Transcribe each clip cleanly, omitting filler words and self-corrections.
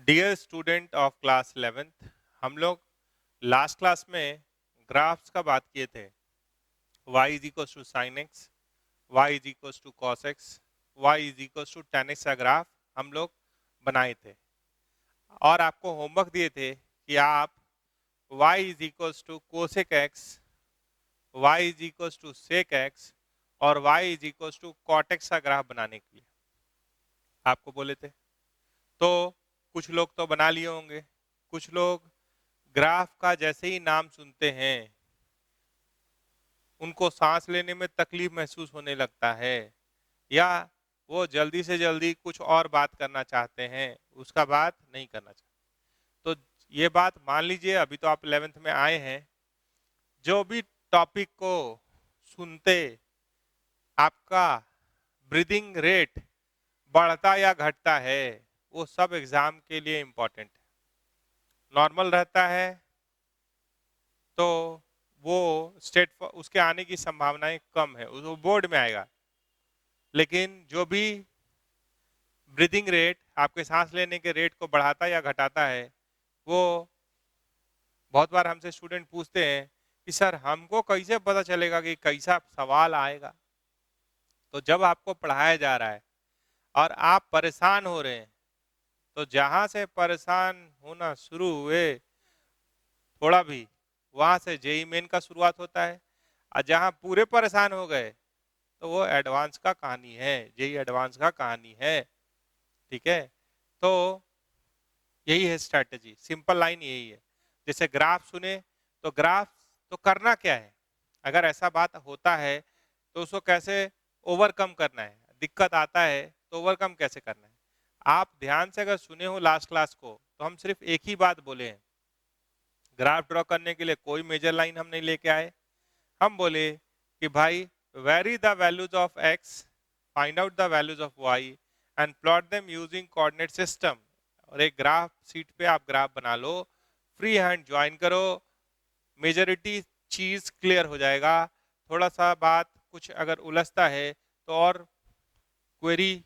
Dear student of class 11th, हम लोग last class में ग्राफ्स का बात किए थे। y is equal to sine x, y is equal to cos x, y is equal to tan x का graph हम लोग बनाए थे और आपको होमवर्क दिए थे कि आप y is equal to cosec x, y is equal to sec x और y is equal to cot x का ग्राफ बनाने के लिए आपको बोले थे। तो कुछ लोग तो बना लिए होंगे, कुछ लोग ग्राफ का जैसे ही नाम सुनते हैं उनको सांस लेने में तकलीफ महसूस होने लगता है, या वो जल्दी से जल्दी कुछ और बात करना चाहते हैं, उसका बात नहीं करना चाहते। तो ये बात मान लीजिए, अभी तो आप 11th में आए हैं, जो भी टॉपिक को सुनते आपका ब्रीदिंग रेट बढ़ता या घटता है, वो सब एग्जाम के लिए इम्पोर्टेंट है। नॉर्मल रहता है तो वो स्टेट उसके आने की संभावनाएं कम है, वो बोर्ड में आएगा। लेकिन जो भी ब्रीदिंग रेट, आपके सांस लेने के रेट को बढ़ाता या घटाता है, वो बहुत बार हमसे स्टूडेंट पूछते हैं कि सर हमको कैसे पता चलेगा कि कैसा सवाल आएगा। तो जब आपको पढ़ाया जा रहा है और आप परेशान हो रहे हैं, तो जहां से परेशान होना शुरू हुए थोड़ा भी, वहां से जेई मेन का शुरुआत होता है। और जहां पूरे परेशान हो गए तो वो एडवांस का कहानी है, जेई एडवांस का कहानी है। ठीक है, तो यही है स्ट्रेटजी, सिंपल लाइन यही है। जैसे ग्राफ सुने तो ग्राफ तो करना क्या है, अगर ऐसा बात होता है तो उसको कैसे ओवरकम करना है, दिक्कत आता है तो ओवरकम कैसे करना है। आप ध्यान से अगर सुने हो लास्ट क्लास को, तो हम सिर्फ एक ही बात बोले हैं, ग्राफ ड्रॉ करने के लिए कोई मेजर लाइन हम नहीं लेके आए। हम बोले कि भाई vary the values of x, find out the values of y and plot them using coordinate system. और एक ग्राफ सीट पे आप ग्राफ बना लो, फ्री हैंड ज्वाइन करो, मेजॉरिटी चीज क्लियर हो जाएगा। थोड़ा सा बात कुछ अगर उलझता है तो और क्वेरी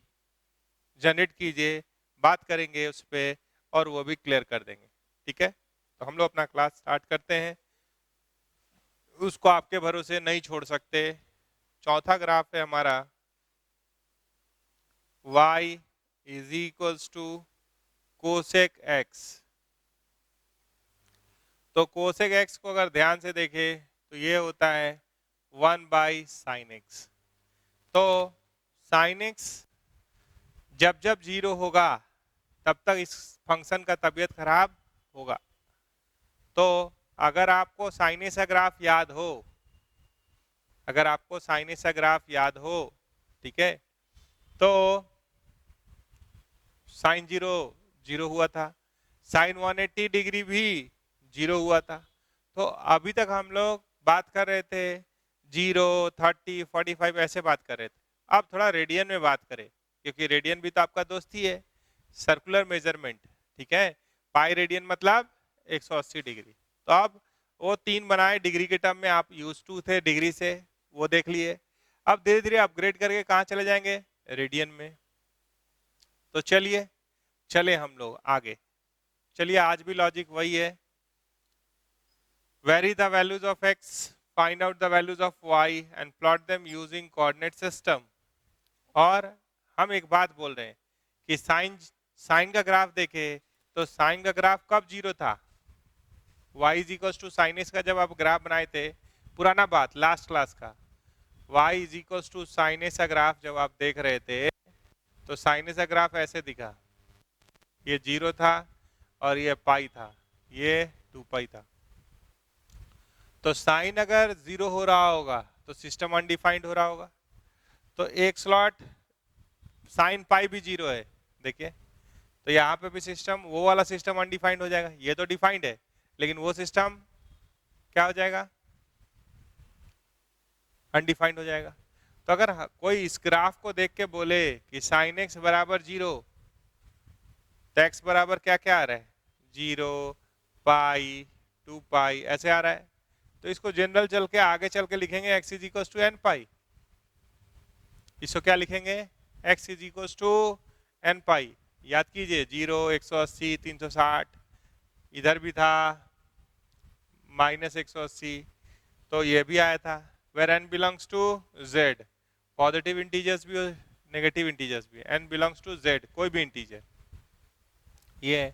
जनरेट कीजिए, बात करेंगे उस पर और वो भी क्लियर कर देंगे। ठीक है, तो हम लोग अपना क्लास स्टार्ट करते हैं, उसको आपके भरोसे नहीं छोड़ सकते। चौथा ग्राफ है हमारा y is equals to cosec x. तो कोसेक एक्स को अगर ध्यान से देखें तो ये होता है 1/sin x। तो sin x जब जब जीरो होगा तब तक इस फंक्शन का तबीयत खराब होगा। तो अगर आपको साइनेस ग्राफ याद हो, अगर आपको साइनेस ग्राफ याद हो, ठीक है, तो साइन जीरो जीरो हुआ था, साइन 180 डिग्री भी जीरो हुआ था। तो अभी तक हम लोग बात कर रहे थे 0, 30, 45 ऐसे बात कर रहे थे। अब थोड़ा रेडियन में बात करें, क्योंकि रेडियन भी तो आपका दोस्त ही है, सर्कुलर मेजरमेंट। ठीक है, पाई रेडियन मतलब 180 डिग्री। तो अब वो तीन बनाए डिग्री के टर्म में, आप यूज टू थे डिग्री से, वो देख लिए। अब धीरे धीरे अपग्रेड करके कहाँ चले जाएंगे, रेडियन में। तो चलिए चले हम लोग आगे। चलिए, आज भी लॉजिक वही है, vary the values of x, find out the values of y and plot them using coordinate system। और हम एक बात बोल रहे हैं कि साइन का ग्राफ देखे तो साइन का ग्राफ कब जीरो था, y is equal to sine x का जब आप ग्राफ बनाए थे, पुराना बात लास्ट क्लास का, y is equal to sine x का ग्राफ जब आप देख रहे थे तो साइन एक्स का ग्राफ ऐसे दिखा, ये जीरो था और ये पाई था, ये 2 पाई था। तो साइन अगर जीरो हो रहा होगा तो सिस्टम अनडिफाइंड हो रहा होगा। तो एक स्लॉट साइन पाई भी जीरो है, देखिए, तो यहाँ पे भी सिस्टम, वो वाला सिस्टम अनडिफाइंड हो जाएगा। ये तो डिफाइंड है लेकिन वो सिस्टम क्या हो जाएगा, अनडिफाइंड हो जाएगा। तो अगर कोई इस ग्राफ को देख के बोले कि साइन एक्स बराबर जीरो, तो एक्स बराबर क्या क्या आ रहा है, 0, पाई, 2 पाई ऐसे आ रहा है। तो इसको जनरल चल के आगे चल के लिखेंगे x is equal to N pi. इसको क्या लिखेंगे, x is equal to N pi. याद कीजिए 0, 180, 360, इधर भी था -180, तो ये भी आया था। Where n belongs to z, positive integers भी नेगेटिव इंटीजर्स भी, n बिलोंग्स टू z, कोई भी इंटीजर ये।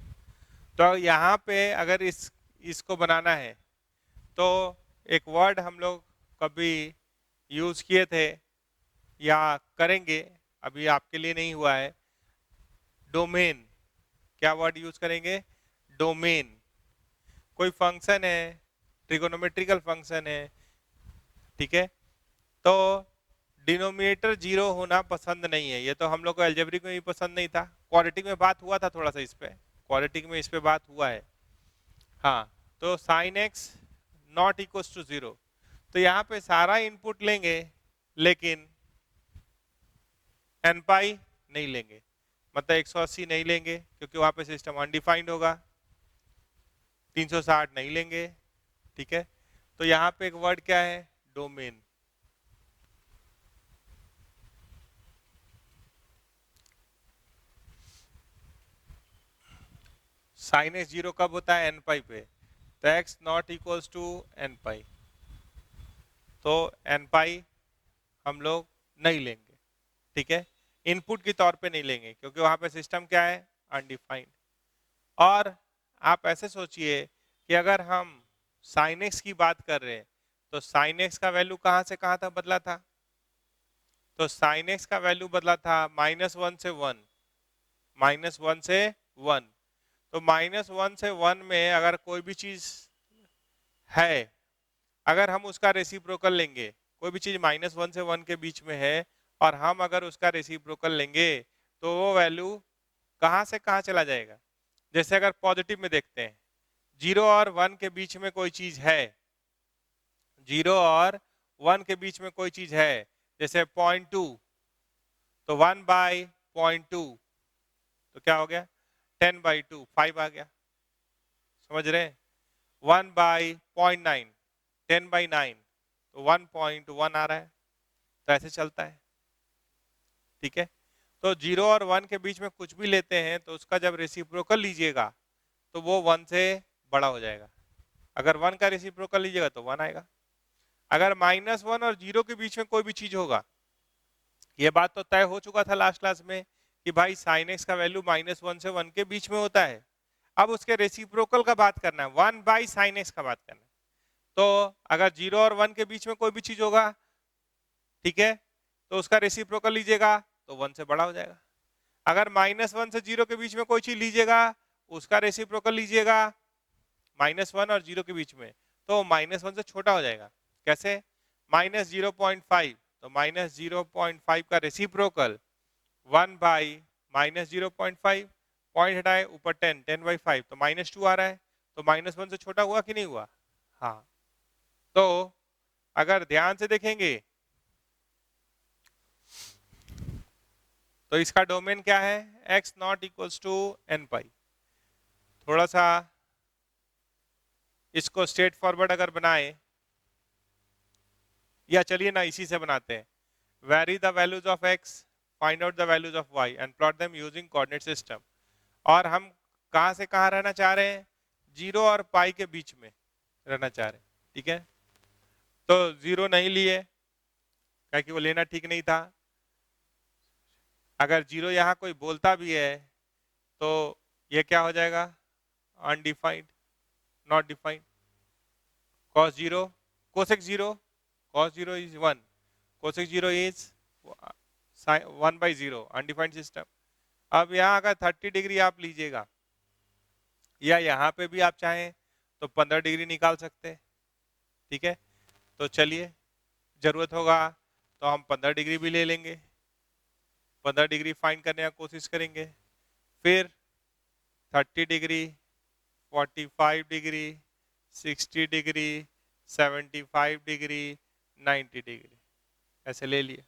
तो यहाँ पे अगर इसको बनाना है तो एक वर्ड हम लोग कभी यूज किए थे या करेंगे, अभी आपके लिए नहीं हुआ है, डोमेन। क्या वर्ड यूज करेंगे? डोमेन। कोई फंक्शन है, ट्रिगोनोमेट्रिकल फंक्शन है, ठीक है, तो डिनोमिनेटर 0 होना पसंद नहीं है। ये तो हम लोग को अलजेब्रिक में भी पसंद नहीं था, क्वाड्रेटिक में बात हुआ था थोड़ा सा इस पे, क्वाड्रेटिक में इस पे बात हुआ है। हाँ, तो sine x not equal to 0, तो यहाँ पे सारा इनपुट लेंगे लेकिन एन पाई नहीं लेंगे, मतलब 180 नहीं लेंगे क्योंकि वहां पे सिस्टम अनडिफाइंड होगा, 360 नहीं लेंगे, ठीक है। तो यहाँ पे एक वर्ड क्या है? डोमेन। साइन एक्स 0 कब होता है? एन पाई पे, तो X not equals to N pi, तो एन पाई हम लोग नहीं लेंगे, ठीक है, इनपुट के तौर पे नहीं लेंगे क्योंकि वहां पे सिस्टम क्या है? अनडिफाइंड। और आप ऐसे सोचिए कि अगर हम साइन एक्स की बात कर रहे हैं तो साइन एक्स का वैल्यू कहां से कहां तक बदला था? तो साइन एक्स का वैल्यू बदला था -1 से 1, -1 से 1। तो -1 से 1 में अगर कोई भी चीज है, अगर हम उसका रेसिप्रोकल लेंगे, कोई भी चीज -1 से 1 के बीच में है और हम अगर उसका रेसिप्रोकल लेंगे तो वो वैल्यू कहां से कहां चला जाएगा? जैसे अगर पॉजिटिव में देखते हैं, 0 और 1 के बीच में कोई चीज है, 0 और 1 के बीच में कोई चीज है, जैसे 0.2, तो 1/0.2 तो क्या हो गया? 10/2, 5 आ गया, समझ रहे हैं? 1/0.9, 10/9, तो 1.1 आ रहा है, तो ऐसे चलता है, ठीक है। तो 0 और 1 के बीच में कुछ भी लेते हैं तो उसका जब रेसिप्रोकल लीजिएगा तो वो 1 से बड़ा हो जाएगा। अगर 1 का रेसिप्रोकल लीजिएगा तो 1 आएगा। अगर -1 और 0 के बीच में कोई भी चीज होगा, ये बात तो तय हो चुका था लास्ट क्लास में कि भाई साइन एक्स का वैल्यू -1 से 1 के बीच में होता है। अब उसके रेसिप्रोकल का बात करना है, 1/sin x का बात करना है। तो अगर 0 और 1 के बीच में कोई भी चीज होगा, ठीक है, तो उसका रेसिप्रोकल लीजिएगा तो 1 से बड़ा हो जाएगा। अगर -1 से 0 के बीच में कोई चीज लीजिएगा, उसका रेसिप्रोकल लीजिएगा -1 और 0 के बीच में, तो -1 से छोटा हो जाएगा। कैसे? -0.5, तो -0.5 का रेसिप्रोकल 1/-0.5, पॉइंट हटाए ऊपर 10, 10/5, तो -2 आ रहा है, तो -1 से छोटा हुआ कि नहीं हुआ? हाँ। तो अगर ध्यान से देखेंगे तो इसका डोमेन क्या है? x not equals to N pi. थोड़ा सा इसको स्ट्रेट फॉरवर्ड अगर बनाए, या चलिए ना इसी से बनाते हैं, vary the values of x, find out the values of y and plot them using coordinate system. और हम कहां से कहां रहना चाह रहे हैं? 0 और पाई के बीच में रहना चाह रहे हैं, ठीक है। तो 0 नहीं लिए क्योंकि वो लेना ठीक नहीं था। अगर 0 यहाँ कोई बोलता भी है तो ये क्या हो जाएगा? Undefined, not defined. cos 0, cosec 0, cos 0 is 1, cosec 0 is 1/0, undefined system. अब यहाँ अगर 30 डिग्री आप लीजिएगा या यहाँ पे भी आप चाहें तो 15 डिग्री निकाल सकते हैं, ठीक है। तो चलिए, जरूरत होगा तो हम 15 डिग्री भी ले लेंगे, 15 डिग्री फाइंड करने का कोशिश करेंगे, फिर 30 degree, 45 degree, 60 degree, 75 degree, 90 degree, ऐसे ले लिए।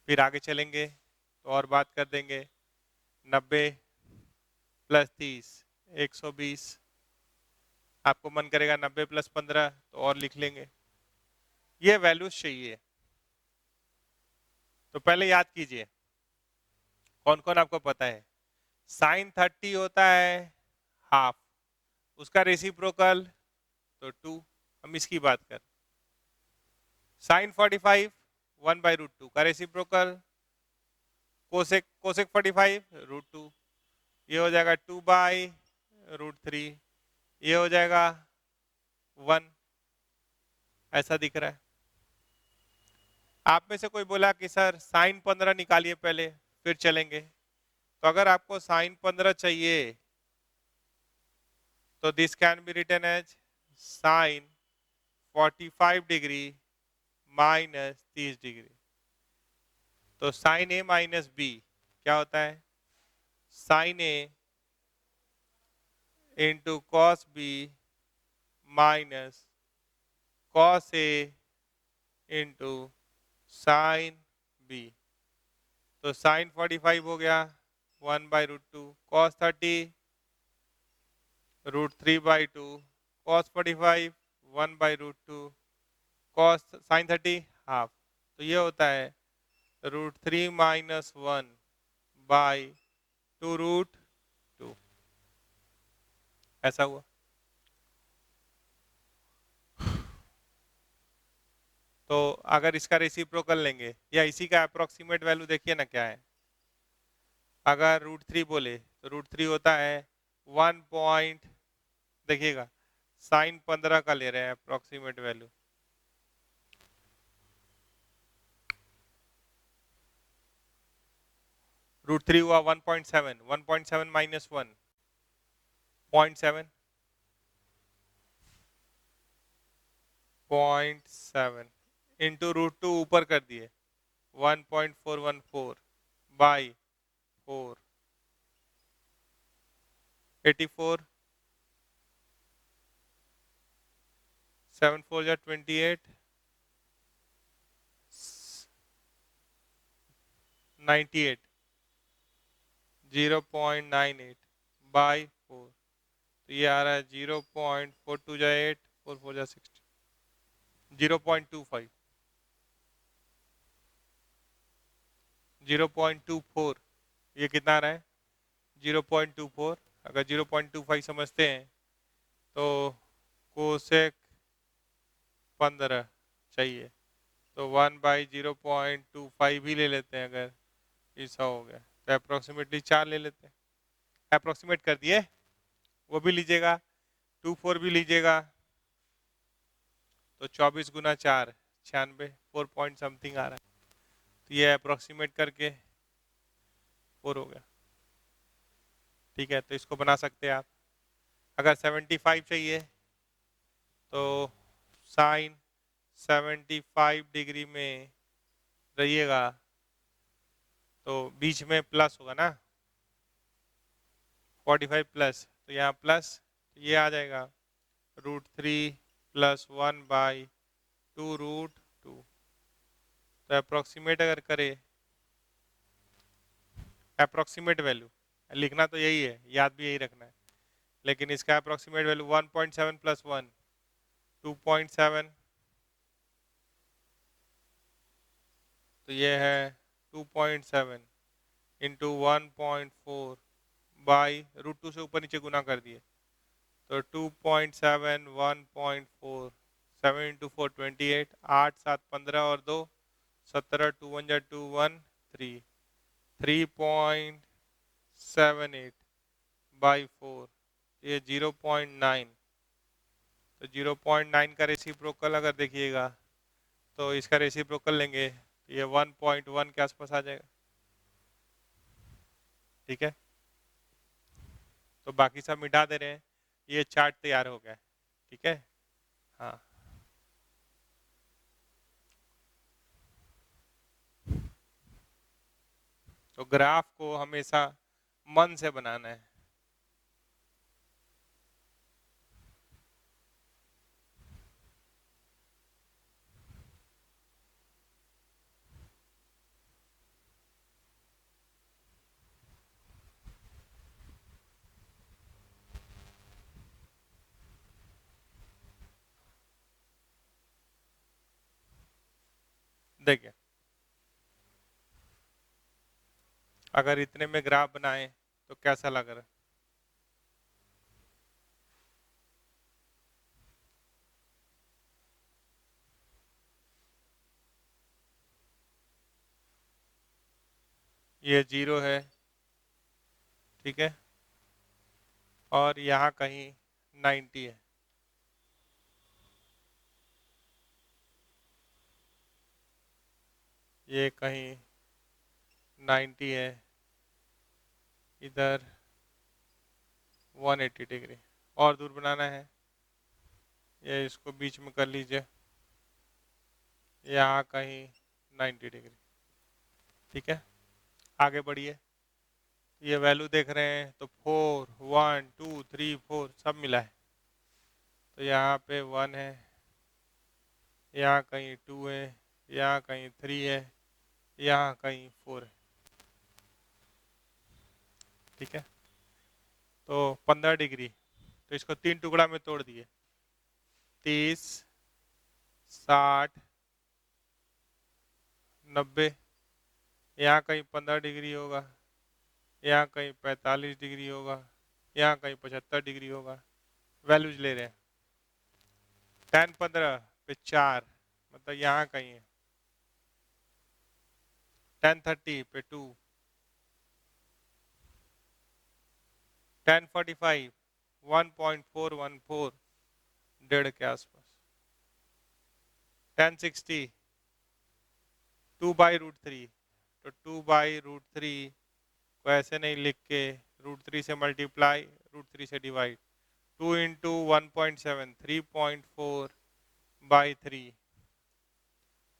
फिर आगे चलेंगे तो और बात कर देंगे, 90 + 30, 120। आपको मन करेगा 90 + 15 तो और लिख लेंगे। ये वैल्यूज चाहिए, तो पहले याद कीजिए कौन कौन आपको पता है? साइन 30 होता है हाफ, उसका रेसिप्रोकल तो 2। हम इसकी बात कर। साइन 45 1/√2 का रेसिप्रोकल, कोसेक कोसेक 45 √2, ये हो जाएगा 2/√3, ये हो जाएगा 1। ऐसा दिख रहा है। आप में से कोई बोला कि सर साइन 15 निकालिए पहले फिर चलेंगे। तो अगर आपको साइन 15 चाहिए तो this can be written as sine 45 degree minus 30 degree. तो साइन ए माइनस बी क्या होता है? Sine A into cos B minus cos A into sine B. तो साइन 45 हो गया 1/√2, cos 30 √3/2, cos 45 1/√2, cos sine 30 half. तो ये होता है √3 माइनस 1/2√2। ऐसा हुआ। तो अगर इसका रेसिप्रोकल लेंगे या इसी का अप्रोक्सीमेट वैल्यू देखिए ना क्या है। अगर √3 बोले तो √3 होता है 1 पॉइंट, देखिएगा साइन 15 का ले रहे हैं अप्रोक्सीमेट वैल्यू। √3 हुआ 1.7, 1.7 माइनस 1 0.7, 0.7 इंटू √2 ऊपर कर दिए 1.414 बाई 4, 84, 7 4 जा 28, 98, 0.98 बाई 4। तो ये आ रहा है 0.42 जा 8, 4 4 जा 60, 0.25, 0.24। ये कितना आ रहा है? 0.24। अगर 0.25 समझते हैं तो कोसेक 15 चाहिए, तो 1/0.25 ही ले लेते हैं। अगर ऐसा हो गया तो अप्रोक्सीमेटली 4 ले लेते हैं। अप्रोक्सीमेट कर दिए, वो भी लीजिएगा, 24 भी लीजिएगा। तो 24 गुना 4 96, 4 पॉइंट समथिंग आ रहा है। तो ये अप्रोक्सीमेट करके 4 हो गया। ठीक है, तो इसको बना सकते हैं आप। अगर 75 चाहिए तो साइन 75 डिग्री में रहिएगा तो बीच में प्लस होगा ना, 45 प्लस, तो यहाँ प्लस, तो ये आ जाएगा √3 प्लस 1/2√2। तो अप्रोक्सीमेट अगर करे, अप्रोक्सीमेट वैल्यू लिखना तो यही है, याद भी यही रखना है, लेकिन इसका अप्रोक्सीमेट वैल्यू 1.7 प्लस 1 2.7, तो ये है 2.7 इंटू 1.4 बाई √2 से ऊपर नीचे गुना कर दिए, तो 2.7 1.4 7 इंटू 4 28, 8 7 15 और 2 17, 2 1 जा 2 1 3, 3.78 बाई 4, ये 0.9। तो 0.9 का रेसिप्रोकल अगर देखिएगा तो इसका रेसिप्रोकल लेंगे तो ये 1.1 के आसपास आ जाएगा। ठीक है, तो बाकी सब मिटा दे रहे हैं, ये चार्ट तैयार हो गया। ठीक है, हाँ। तो ग्राफ को हमेशा मन से बनाना है। देखिए, अगर इतने में ग्राफ बनाए तो कैसा लग रहा है? ये 0 है, ठीक है, और यहाँ कहीं 90 है। ये कहीं 90 है, इधर 180 डिग्री। और दूर बनाना है, ये इसको बीच में कर लीजिए, यहाँ कहीं 90 डिग्री, ठीक है। आगे बढ़िए, ये वैल्यू देख रहे हैं तो 4 1 2 3 4 सब मिला है। तो यहाँ पे 1 है, यहाँ कहीं 2 है, यहाँ कहीं 3 है, यहाँ कहीं 4 है, ठीक है। तो 15 डिग्री, तो इसको 3 टुकड़ा में तोड़ दिए, 30 60 90, यहाँ कहीं 15 डिग्री होगा, यहाँ कहीं 45 डिग्री होगा, यहाँ कहीं 75 डिग्री होगा। वैल्यूज ले रहे हैं, 10 15 पे 4, मतलब यहाँ कहीं है, 10 30 पे 2, 10 45 1.414 डेढ़ के आसपास, 10 60 2/√3, तो 2/√3 को ऐसे नहीं लिख के √3 से मल्टीप्लाई, √3 से डिवाइड, 2 इंटू 1.7 3.4/3,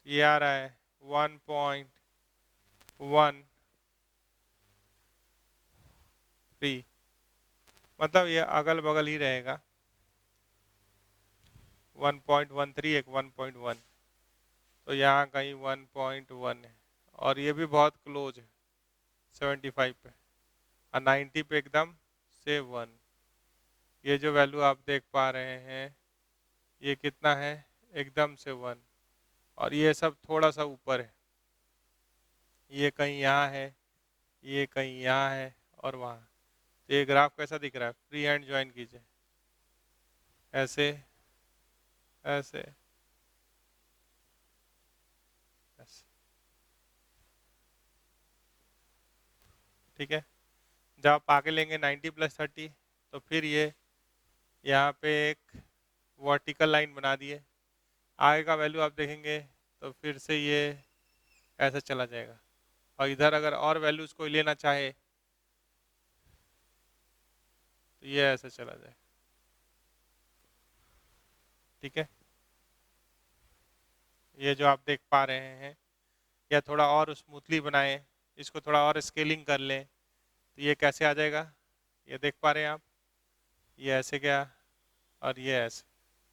ये आ रहा है 1.13, मतलब ये अगल बगल ही रहेगा, 1.13 एक 1.1, तो यहाँ कहीं 1.1 है, और ये भी बहुत क्लोज है 75 पे, और 90 पे एकदम से 1। ये जो वैल्यू आप देख पा रहे हैं ये कितना है, एकदम से 1, और ये सब थोड़ा सा ऊपर है, ये कहीं यहाँ है, ये कहीं यहाँ है, और वहाँ। तो ये ग्राफ कैसा दिख रहा है, फ्री हैंड ज्वाइन कीजिए, ऐसे ऐसे ऐसे, ठीक है। जब आप आगे लेंगे 90 + 30, तो फिर ये यहाँ पे एक वर्टिकल लाइन बना दिए, आगे का वैल्यू आप देखेंगे तो फिर से ये ऐसा चला जाएगा, और इधर अगर और वैल्यूज कोई लेना चाहे तो ये ऐसा चला जाए, ठीक है। ये जो आप देख पा रहे हैं, या थोड़ा और स्मूथली बनाएं, इसको थोड़ा और स्केलिंग कर लें, तो ये कैसे आ जाएगा, ये देख पा रहे हैं आप, ये ऐसे गया और ये ऐसे,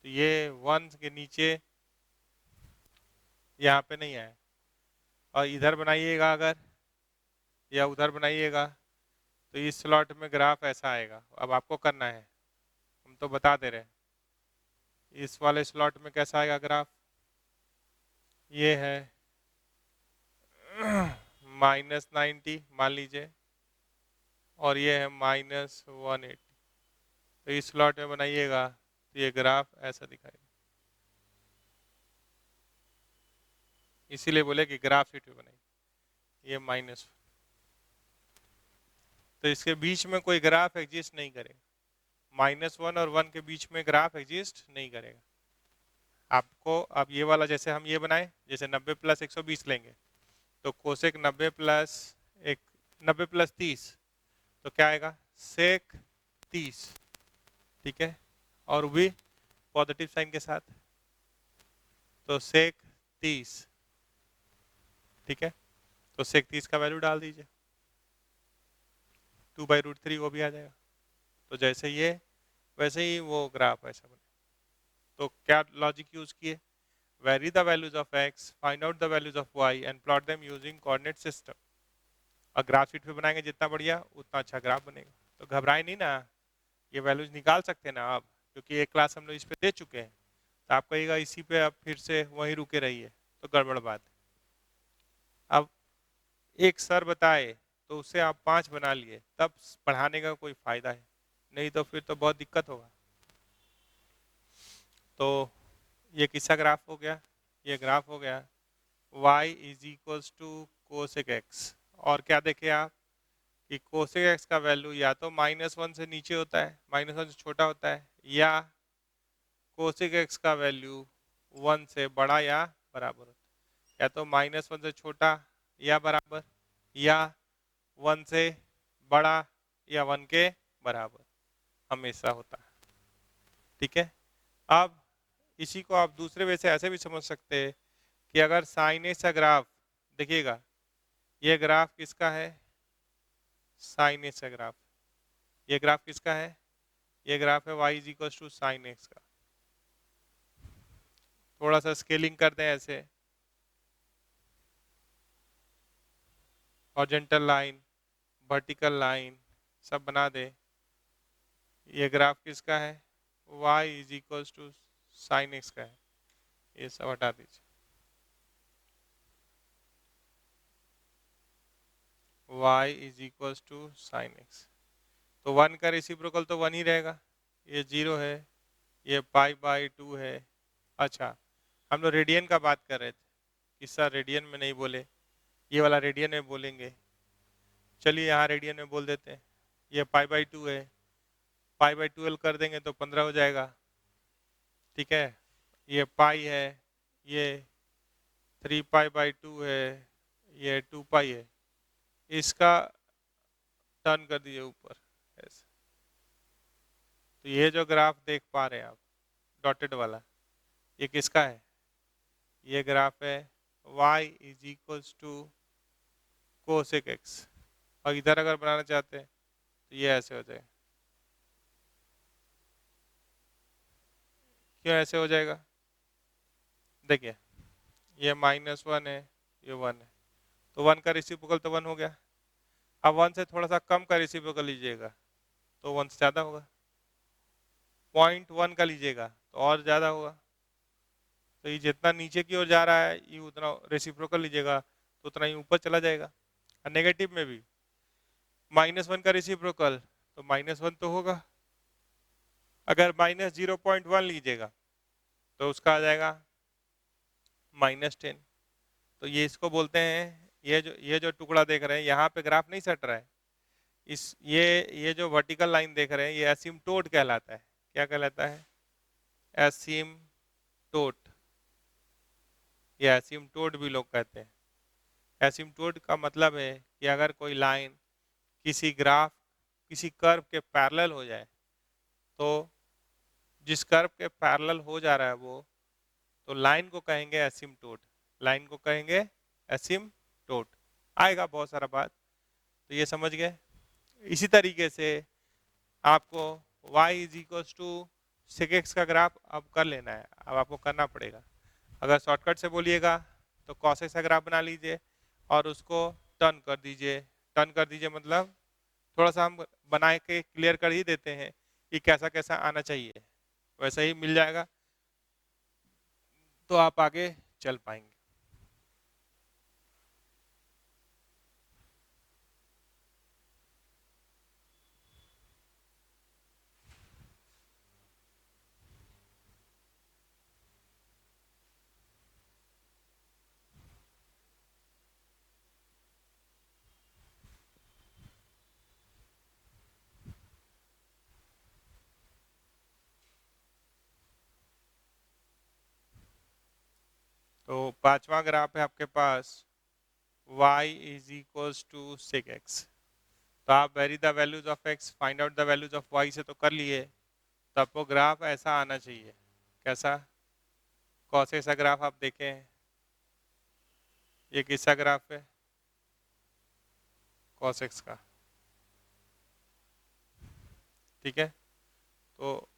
तो ये 1 के नीचे यहाँ पे नहीं आया। और इधर बनाइएगा अगर, या उधर बनाइएगा, तो इस स्लॉट में ग्राफ ऐसा आएगा। अब आपको करना है, हम तो बता दे रहे हैं। इस वाले स्लॉट में कैसा आएगा ग्राफ, ये है -90 मान लीजिए, और ये है -180, तो इस स्लॉट में बनाइएगा तो ये ग्राफ ऐसा दिखाएगा। इसीलिए बोले कि ग्राफ शीट में बनाइए, ये -1, तो इसके बीच में कोई ग्राफ एग्जिस्ट नहीं करेगा, -1 और 1 के बीच में ग्राफ एग्जिस्ट नहीं करेगा। आपको अब ये वाला, जैसे हम ये बनाए, जैसे 90 + 120 लेंगे, तो कोसेक 90 प्लस 30, तो क्या आएगा, सेक 30, ठीक है, और भी पॉजिटिव साइन के साथ, तो सेक 30, ठीक है। तो सेक 30 का वैल्यू डाल दीजिए, 2/√3 वो भी आ जाएगा। तो जैसे ये वैसे ही वो ग्राफ ऐसा बने। तो क्या लॉजिक यूज किए, very the values of x, find out the values of y and plot them using coordinate system. और ग्राफ शीट पे बनाएंगे जितना बढ़िया उतना अच्छा ग्राफ बनेगा। तो घबराए नहीं ना, ये वैल्यूज निकाल सकते हैं ना आप, क्योंकि एक क्लास हम लोग इस पे दे चुके हैं। तो आप कहिएगा इसी पे आप फिर से वहीं रुके रहिए, तो गड़बड़ बात है। अब एक सर बताए तो उससे आप 5 बना लिए, तब बढ़ाने का कोई फायदा है, नहीं तो फिर तो बहुत दिक्कत होगा। तो ये किसका ग्राफ हो गया, ये ग्राफ हो गया y is equals to cosec x. और क्या देखे आप कि कोसेक एक्स का वैल्यू या तो -1 से नीचे होता है, -1 से छोटा होता है, या कोसेक एक्स का वैल्यू 1 से बड़ा या बराबर होता है। या तो -1 से छोटा या बराबर, या 1 से बड़ा या 1 के बराबर हमेशा होता है। ठीक है, अब इसी को आप दूसरे वे से ऐसे भी समझ सकते हैं कि अगर साइन एक्स का ग्राफ देखिएगा, ये ग्राफ किसका है, साइन एक्स का ग्राफ, ये ग्राफ किसका है, ये ग्राफ है y is equal to sine x का। थोड़ा सा स्केलिंग कर दें ऐसे, हॉरिजॉन्टल लाइन, वर्टिकल लाइन सब बना दे, ये ग्राफ किसका है, y is equal to sine x का है, ये सब हटा दीजिए, y is equal to sine x. तो 1 का रेसिप्रोकल तो 1 ही रहेगा, ये 0 है, ये π/2 है। अच्छा, हम लोग रेडियन का बात कर रहे थे, किस्सा रेडियन में नहीं बोले, ये वाला रेडियन में बोलेंगे। चलिए यहाँ रेडियन में बोल देते हैं, ये π/2 है, π/12 कर देंगे तो 15 हो जाएगा। ठीक है, ये पाई है, ये 3π/2 है, ये 2π है, इसका टर्न कर दीजिए ऊपर ऐसे। तो ये जो ग्राफ देख पा रहे हैं आप डॉटेड वाला, ये किसका है, ये ग्राफ है y is equals to cosec x. और इधर अगर बनाना चाहते हैं तो ये ऐसे हो जाएगा। क्यों ऐसे हो जाएगा, देखिए ये -1 है, ये 1 है, तो 1 का रेसिप्रोकल तो 1 हो गया। अब 1 से थोड़ा सा कम का रेसिप्रोकल लीजिएगा तो 1 से ज़्यादा होगा, 0.1 का लीजिएगा तो और ज़्यादा होगा। तो ये जितना नीचे की ओर जा रहा है ये उतना रेसिप्रोकल लीजिएगा तो उतना ही ऊपर चला जाएगा। और नेगेटिव में भी -1 का रेसिप्रोकल तो -1 तो होगा, अगर -0.1 लीजिएगा तो उसका आ जाएगा -10। तो ये इसको बोलते हैं, ये जो टुकड़ा देख रहे हैं यहाँ पे ग्राफ नहीं सट रहा है, इस ये जो वर्टिकल लाइन देख रहे हैं ये एसिम्पटोट कहलाता है। क्या कहलाता है, एसिम्पटोट, ये एसिम्पटोट भी लोग कहते हैं। एसिम्पटोट का मतलब है कि अगर कोई लाइन किसी ग्राफ किसी कर्व के पैरेलल हो जाए, तो जिस कर्व के पैरेलल हो जा रहा है वो, तो लाइन को कहेंगे एसिम्पटोट, लाइन को कहेंगे एसिम्पटोट। आएगा बहुत सारा बात, तो ये समझ गए। इसी तरीके से आपको y is equal to sec x का ग्राफ अब कर लेना है, अब आपको करना पड़ेगा। अगर शॉर्टकट से बोलिएगा तो कॉस एक्स का ग्राफ बना लीजिए और उसको टर्न कर दीजिए। टर्न कर दीजिए मतलब थोड़ा सा हम बना के क्लियर कर ही देते हैं कि कैसा कैसा आना चाहिए, वैसा ही मिल जाएगा तो आप आगे चल पाएंगे। तो पांचवा ग्राफ है आपके पास y is equals to sec x. तो आप vary the values of x find out the values of y से तो कर लिए, तो आपको ग्राफ ऐसा आना चाहिए। कैसा, कौन सा ग्राफ आप देखें, ये किसका ग्राफ है, cos x का। ठीक है, तो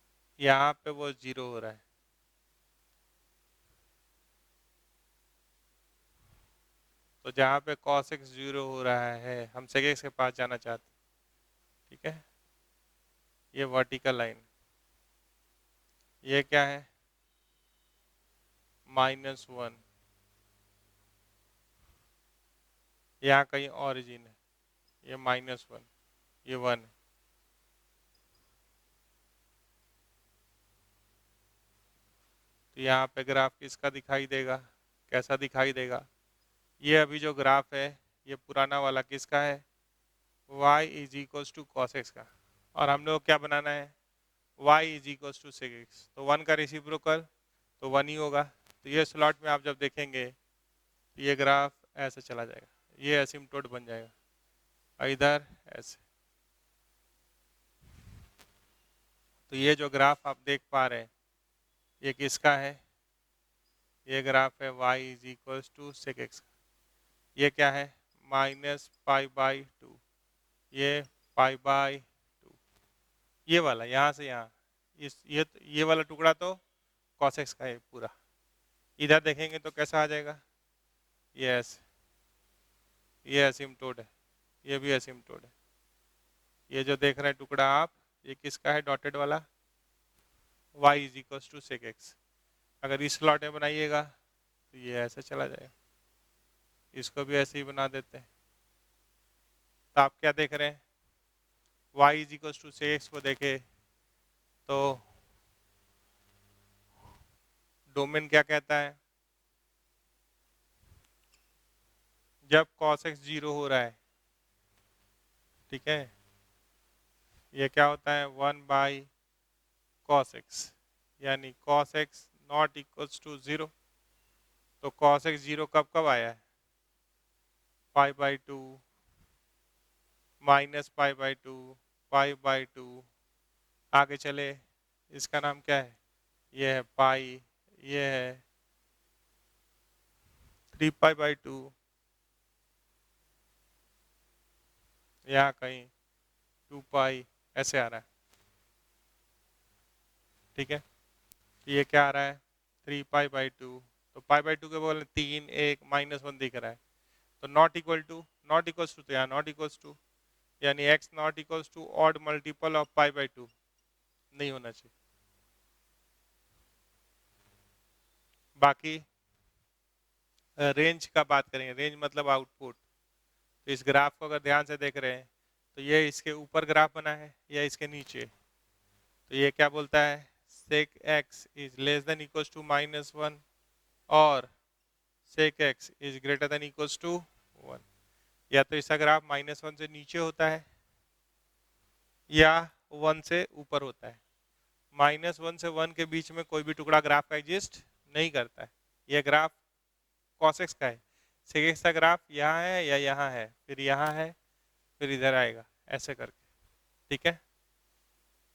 यहाँ पे वो 0 हो रहा है, तो जहाँ पे cos x 0 हो रहा है हम sec x के पास जाना चाहते हैं। ठीक है, ये वर्टिकल लाइन, ये क्या है -1, यहाँ कहीं ओरिजिन है, ये -1, ये 1 है। तो यहाँ पे ग्राफ किसका दिखाई देगा, कैसा दिखाई देगा? ये अभी जो ग्राफ है ये पुराना वाला किसका है? y is equals to cos x का। और हम लोग क्या बनाना है? y is equals to sec x. तो 1 का रेसिप्रोकल तो 1 ही होगा। तो ये स्लॉट में आप जब देखेंगे तो ये ग्राफ ऐसे चला जाएगा, ये एसिम्पटोट बन जाएगा, और इधर ऐसे। तो ये जो ग्राफ आप देख पा रहे हैं ये किसका है? ये ग्राफ है y is equals to sec x का। ये क्या है? -π/2, ये π/2, ये वाला यहाँ से यहाँ, ये वाला टुकड़ा तो cos x का है पूरा। इधर देखेंगे तो कैसा आ जाएगा? ये ऐसे, ये एसिम्पटोट है, ये भी एसिम्पटोट है। ये जो देख रहे हैं टुकड़ा आप, ये किसका है डॉटेड वाला? y is equals to sec x. अगर इस स्लॉट में बनाइएगा तो ये ऐसे चला जाएगा, इसको भी ऐसे ही बना देते हैं। तो आप क्या देख रहे हैं? y is equals to sec x को देखे तो डोमेन क्या कहता है? जब cos x 0 हो रहा है, ठीक है, ये क्या होता है? 1/cos x, यानी cos x not equals to 0। तो cos x 0 कब कब आया है? π/2, -π/2, π/2। आगे चले, इसका नाम क्या है? ये है पाई, ये है 3π/2, यहाँ कहीं 2π, ऐसे आ रहा है, ठीक है। तो ये क्या आ रहा है? 3π/2। तो π/2 के बगल में 3, 1, -1 दिख रहा है। तो not equal to, not equals to, तो यहाँ नॉट इक्वल्स टू, यानी x not equals to odd multiple of π/2 नहीं होना चाहिए। बाकी रेंज का बात करेंगे, रेंज मतलब आउटपुट। तो इस ग्राफ को अगर ध्यान से देख रहे हैं तो ये इसके ऊपर ग्राफ बना है या इसके नीचे? तो ये क्या बोलता है? Sec x is less than equals to -1 और sec x is greater than equals to 1। या तो इसका ग्राफ -1 से नीचे होता है या 1 से ऊपर होता है। -1 से 1 के बीच में कोई भी टुकड़ा ग्राफ का एग्जिस्ट नहीं करता है। यह ग्राफ cos x का है। सेक एक्स का ग्राफ यहाँ है या यहाँ है, फिर यहाँ है, फिर इधर आएगा, ऐसे करके, ठीक है।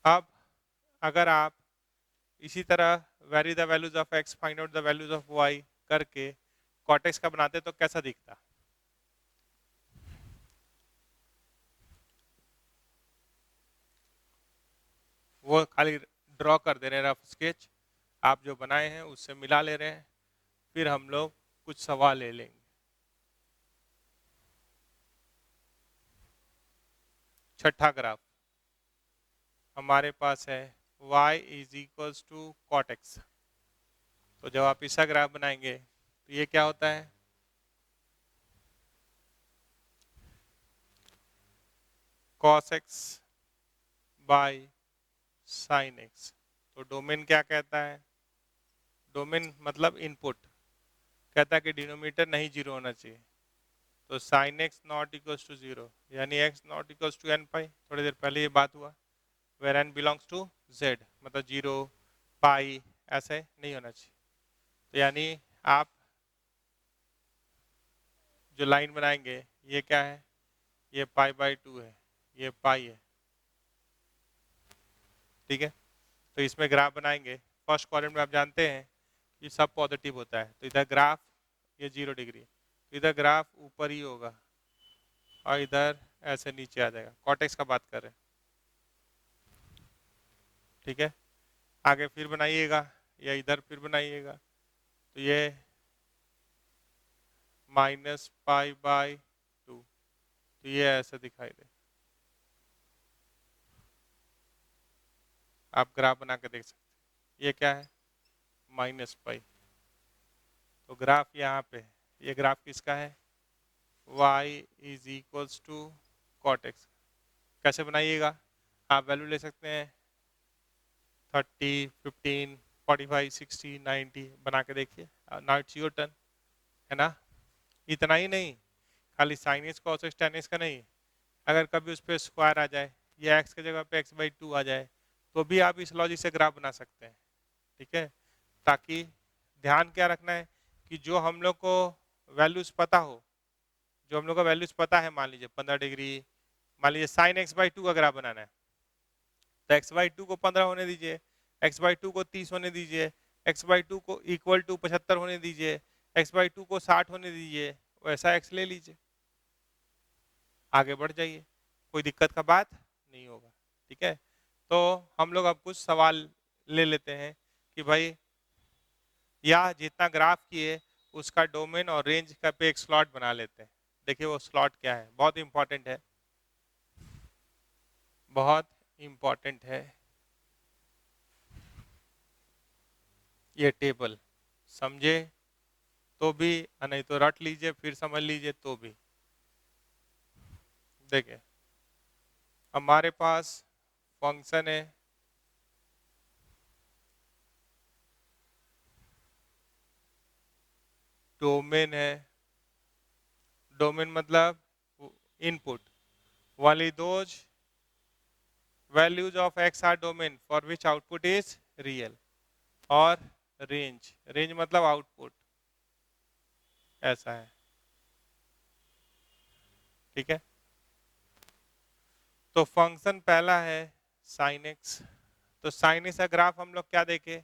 अब अगर आप इसी तरह very the values of x find out the values of y करके cot x का बनाते तो कैसा दिखता? वो खाली ड्रॉ कर दे रहे हैं रफ स्केच, आप जो बनाए हैं उससे मिला ले रहे हैं, फिर हम लोग कुछ सवाल ले लेंगे। छठा ग्राफ हमारे पास है y is equals to cot x। तो जब आप इसका ग्राफ बनाएंगे तो ये क्या होता है? cos x by sin x। तो डोमेन क्या कहता है? डोमेन मतलब इनपुट कहता है कि डिनोमिनेटर नहीं जीरो होना चाहिए। तो sin x not equals to 0, यानी x not equals to n pi. थोड़ी देर पहले ये बात हुआ, where n belongs to z, मतलब 0 पाई ऐसे नहीं होना चाहिए। तो यानी आप जो लाइन बनाएंगे ये क्या है? ये π/2 है, ये पाई है, ठीक है। तो इसमें ग्राफ बनाएंगे, फर्स्ट क्वाड्रेंट में आप जानते हैं ये सब पॉजिटिव होता है, तो इधर ग्राफ ये 0 डिग्री है, तो इधर ग्राफ ऊपर ही होगा और इधर ऐसे नीचे आ जाएगा। cot x का बात कर रहे हैं, ठीक है। आगे फिर बनाइएगा या इधर फिर बनाइएगा तो ये -π/2, तो ये ऐसे दिखाई दे। आप ग्राफ बना के देख सकते हैं। ये क्या है? -π। तो ग्राफ यहाँ पे, ये ग्राफ किसका है? y is equals to cot x. कैसे बनाइएगा? आप वैल्यू ले सकते हैं 30, 15, 45, 60, 90 बना के देखिए। नाउ इट्स योर टर्न, है ना? इतना ही नहीं, खाली sine x cos x ten x का नहीं, अगर कभी उस पर स्क्वायर आ जाए या एक्स की जगह पे एक्स बाई टू आ जाए तो भी आप इस लॉजिक से ग्राफ बना सकते हैं। ठीक है, ताकि ध्यान क्या रखना है कि जो हम लोग को वैल्यूज पता हो, जो हम लोग को वैल्यूज पता है, मान लीजिए 15 डिग्री, मान लीजिए साइन एक्स बाई टू का ग्राफ बनाना है तो एक्स बाई टू को 15 होने दीजिए, एक्स बाई टू को 30 होने दीजिए, एक्स बाई टू को इक्वल टू 75 होने दीजिए, एक्स बाई टू को 60 होने दीजिए, वैसा एक्स ले लीजिए, आगे बढ़ जाइए, कोई दिक्कत का बात नहीं होगा। ठीक है, तो हम लोग अब कुछ सवाल ले लेते हैं कि भाई या जितना ग्राफ किए उसका डोमेन और रेंज का पे एक स्लॉट बना लेते हैं। देखिए वो स्लॉट क्या है, बहुत इंपॉर्टेंट है, बहुत इंपॉर्टेंट है ये टेबल, समझे तो भी, नहीं तो रट लीजिए फिर समझ लीजिए तो भी। देखिए हमारे पास फंक्शन है डोमेन है, डोमेन मतलब इनपुट वाली those values of x are domain for which output is real, और रेंज, रेंज मतलब आउटपुट, ऐसा है। ठीक है, तो फंक्शन पहला है sin x, तो sin x का ग्राफ हम लोग क्या देखे,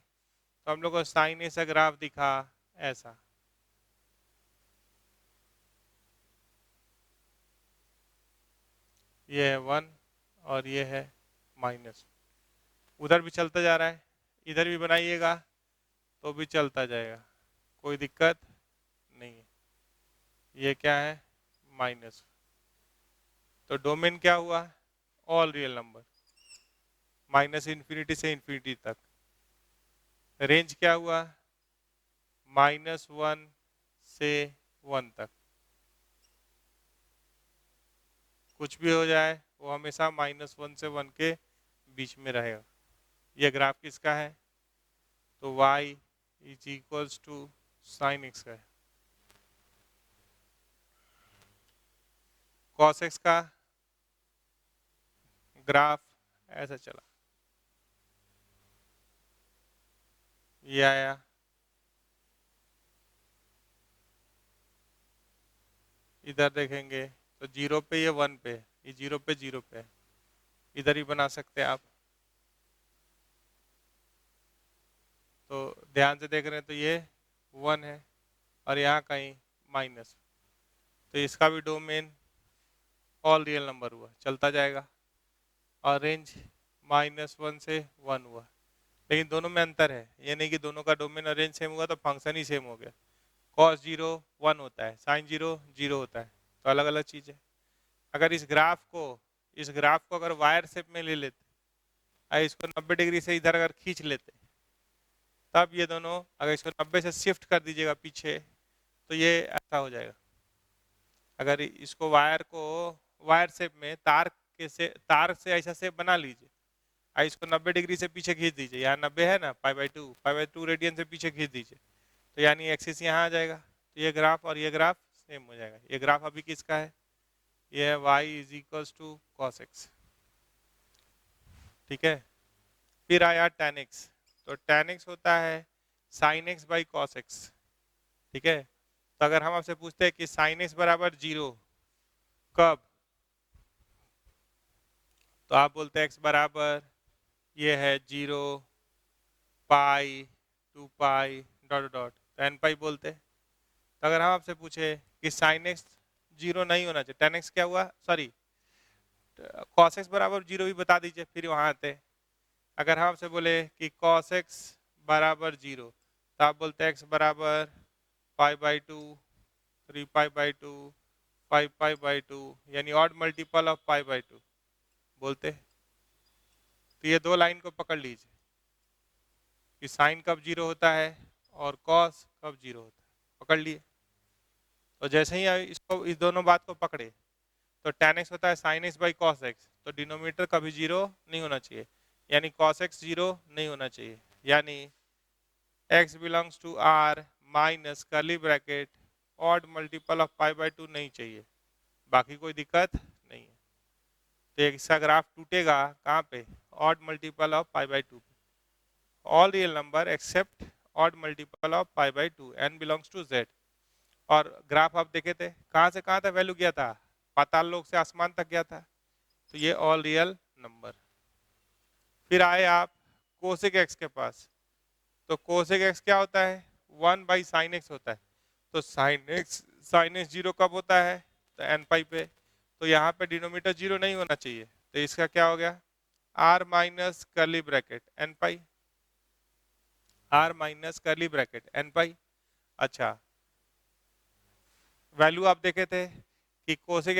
तो हम लोग को sin x का ग्राफ दिखा ऐसा, ये है 1 और ये है माइनस, उधर भी चलता जा रहा है, इधर भी बनाइएगा तो भी चलता जाएगा, कोई दिक्कत नहीं है। ये क्या है, माइनस, तो डोमेन क्या हुआ, all real number, minus infinity से इन्फिनिटी तक। रेंज क्या हुआ, -1 से 1 तक, कुछ भी हो जाए वो हमेशा -1 से 1 के बीच में रहेगा। ये ग्राफ किसका है, तो y is equals to sine x का है, कॉस एक्स का ग्राफ ऐसा चला, ये आया, इधर देखेंगे तो 0 पे, ये 1 पे, ये 0 पे 0 पे, इधर ही बना सकते हैं आप, तो ध्यान से देख रहे हैं तो ये 1 है और यहाँ कहीं माइनस, तो इसका भी डोमेन ऑल रियल नंबर हुआ, चलता जाएगा, और रेंज -1 से 1 हुआ, लेकिन दोनों में अंतर है, ये नहीं कि दोनों का डोमेन और रेंज सेम हुआ तो फंक्शन ही सेम हो गया, cos 0 1 होता है, sin 0 0 होता है, तो अलग अलग चीज है। अगर इस ग्राफ को अगर वायर शेप में ले लेते और इसको 90 डिग्री से इधर अगर खींच लेते, तब ये दोनों, अगर इसको 90 से शिफ्ट कर दीजिएगा पीछे तो ये ऐसा हो जाएगा। अगर इसको वायर शेप में तार से ऐसा शेप बना लीजिए, इसको 90 डिग्री से पीछे खींच दीजिए, यहाँ 90 है ना, पाई बाई टू रेडियन से पीछे खींच दीजिए, तो यानी एक्सिस यहाँ आ जाएगा, तो ये ग्राफ और ये ग्राफ सेम हो जाएगा। ये ग्राफ अभी किसका है, ये है y is equals to cos x. ठीक है, फिर आया tan x, तो tan x होता है sin x by cos x. ठीक है, तो अगर हम आपसे पूछते हैं कि sin x बराबर 0 कब, तो आप बोलते हैं x बराबर ये है 0 पाई 2 पाई डॉट डॉट, तो एन पाई बोलते हैं। तो अगर हम आपसे पूछे कि साइन एक्स 0 नहीं होना चाहिए, टेन एक्स क्या हुआ, सॉरी कॉस एक्स बराबर 0 भी बता दीजिए, फिर वहां आते। अगर हम आपसे बोले कि कॉस एक्स बराबर 0, तो आप बोलते हैं एक्स बराबर pi by two, 3 pi by two, 5 pi by two, यानी odd multiple of pi by two बोलते। तो ये दो लाइन को पकड़ लीजिए कि साइन कब 0 होता है और कॉस कब 0 होता है, पकड़ लिए। तो जैसे ही इसको, इस दोनों बात को पकड़े, तो tan x होता है sin x by cos x, तो डिनोमिनेटर कभी जीरो नहीं होना चाहिए, यानी cos x जीरो नहीं होना चाहिए, यानी x belongs to r minus curly bracket odd multiple of pi by two नहीं चाहिए, बाकी कोई दिक्कत नहीं है। तो इसका ग्राफ टूटेगा कहाँ पे, odd multiple of pi by two पे, all real number except odd multiple of pi by two, n belongs to z। और ग्राफ आप देखे थे कहाँ से कहाँ तक वैल्यू गया था, पाताल लोक से आसमान तक गया था, तो ये ऑल रियल नंबर। फिर आए आप कोसेक एक्स के पास, तो कोसेक एक्स क्या होता है, 1/sin x होता है, तो साइन एक्स जीरो कब होता है, तो एन पाई पे, तो यहाँ पे डिनोमिनेटर जीरो नहीं होना चाहिए, तो इसका क्या हो गया, r minus curly bracket N pi, r minus curly bracket N pi. अच्छा, वैल्यू आप देखे थे कि कोसेक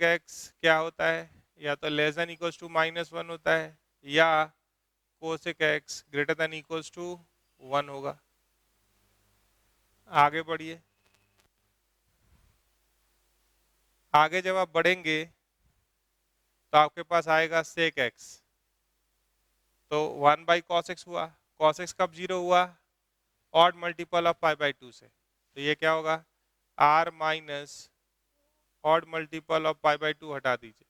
एक्स क्या होता है, या तो लेस देन इक्वल्स टू -1 होता है, या cosec x greater than equals to 1 होगा। आगे बढ़िए, आगे जब आप बढ़ेंगे तो आपके पास आएगा सेक एक्स, तो 1/cos x हुआ, cos x कब जीरो हुआ, odd multiple of pi by to से, तो ये क्या होगा, r minus odd multiple of pi by to हटा दीजिए,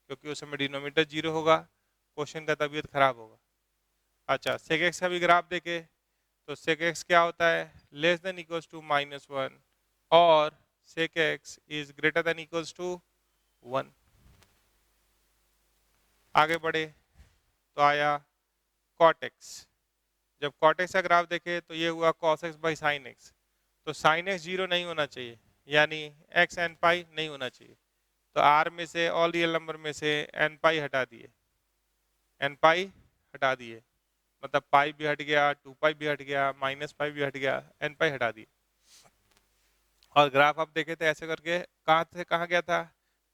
क्योंकि उस समय डिनोमिनेटर जीरो होगा, क्वेश्चन का तबीयत खराब होगा। अच्छा, सेक एक्स का भी ग्राफ देखे, तो सेक एक्स क्या होता है, लेस देन इक्वल्स टू -1 और sec x is greater than equals to 1। आगे बढ़े तो आया कॉट एक्स, जब कॉट एक्स का ग्राफ देखे तो ये हुआ cos x by sine x, तो साइन एक्स जीरो नहीं होना चाहिए, यानी x एन पाई नहीं होना चाहिए, तो r में से ऑल रियल नंबर में से एन पाई हटा दिए, एन पाई हटा दिए, मतलब पाई भी हट गया, 2 पाई भी हट गया, माइनस पाई भी हट गया, एन पाई हटा दिए। और ग्राफ आप देखे थे ऐसे करके कहाँ से कहाँ गया था,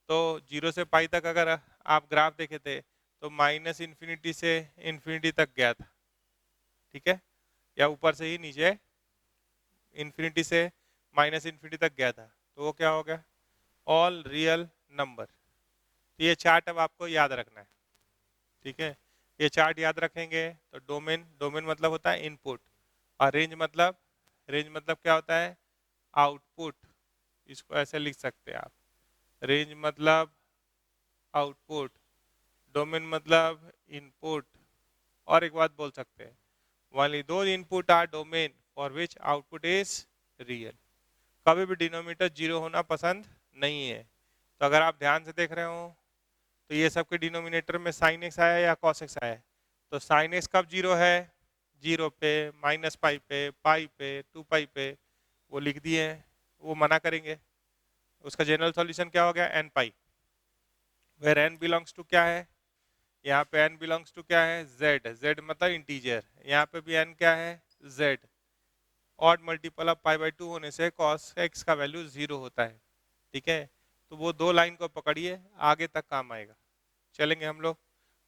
तो जीरो से पाई तक अगर आप ग्राफ देखे थे तो माइनस इन्फिनिटी से इन्फिनिटी तक गया था, ठीक है, या ऊपर से ही नीचे इन्फिनिटी से माइनस इन्फिनिटी तक गया था, तो वो क्या हो गया, ऑल रियल नंबर। तो ये चार्ट अब आपको याद रखना है, ठीक है, ये चार्ट याद रखेंगे तो डोमेन, डोमेन मतलब होता है इनपुट, और रेंज मतलब क्या होता है, आउटपुट, इसको ऐसे लिख सकते हैं आप, रेंज मतलब आउटपुट, डोमेन मतलब इनपुट, और एक बात बोल सकते हैं, only those input are domain for which output is real। कभी भी डिनोमिनेटर जीरो होना पसंद नहीं है, तो अगर आप ध्यान से देख रहे हो तो ये सब के डिनोमिनेटर में साइन एक्स आया या कॉस एक्स आया, तो साइन एक्स कब जीरो है, जीरो पे, माइनस पाई पे 2 पाई पे, वो लिख दिए हैं, वो मना करेंगे, उसका जनरल सॉल्यूशन क्या हो गया, n pi, where n belongs to क्या है, यहाँ पे n बिलोंग्स टू क्या है, z मतलब इंटीजर, यहाँ पे भी n क्या है, z, odd multiple of pi by to होने से cos x का वैल्यू जीरो होता है, ठीक है, तो वो दो लाइन को पकड़िए, आगे तक काम आएगा। चलेंगे हम लोग,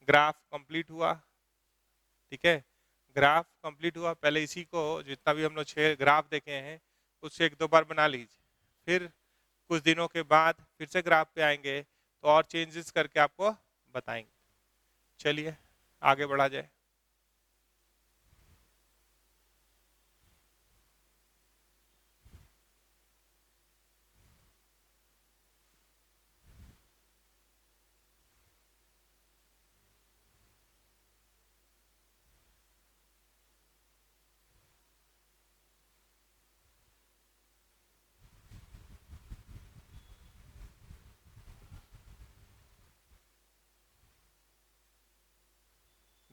ग्राफ कंप्लीट हुआ, ठीक है, ग्राफ कंप्लीट हुआ, पहले इसी को जितना भी हम लोग 6 ग्राफ देखे हैं उससे एक दो बार बना लीजिए, फिर कुछ दिनों के बाद फिर से ग्राफ पे आएंगे तो और चेंजेस करके आपको बताएंगे। चलिए आगे बढ़ा जाए।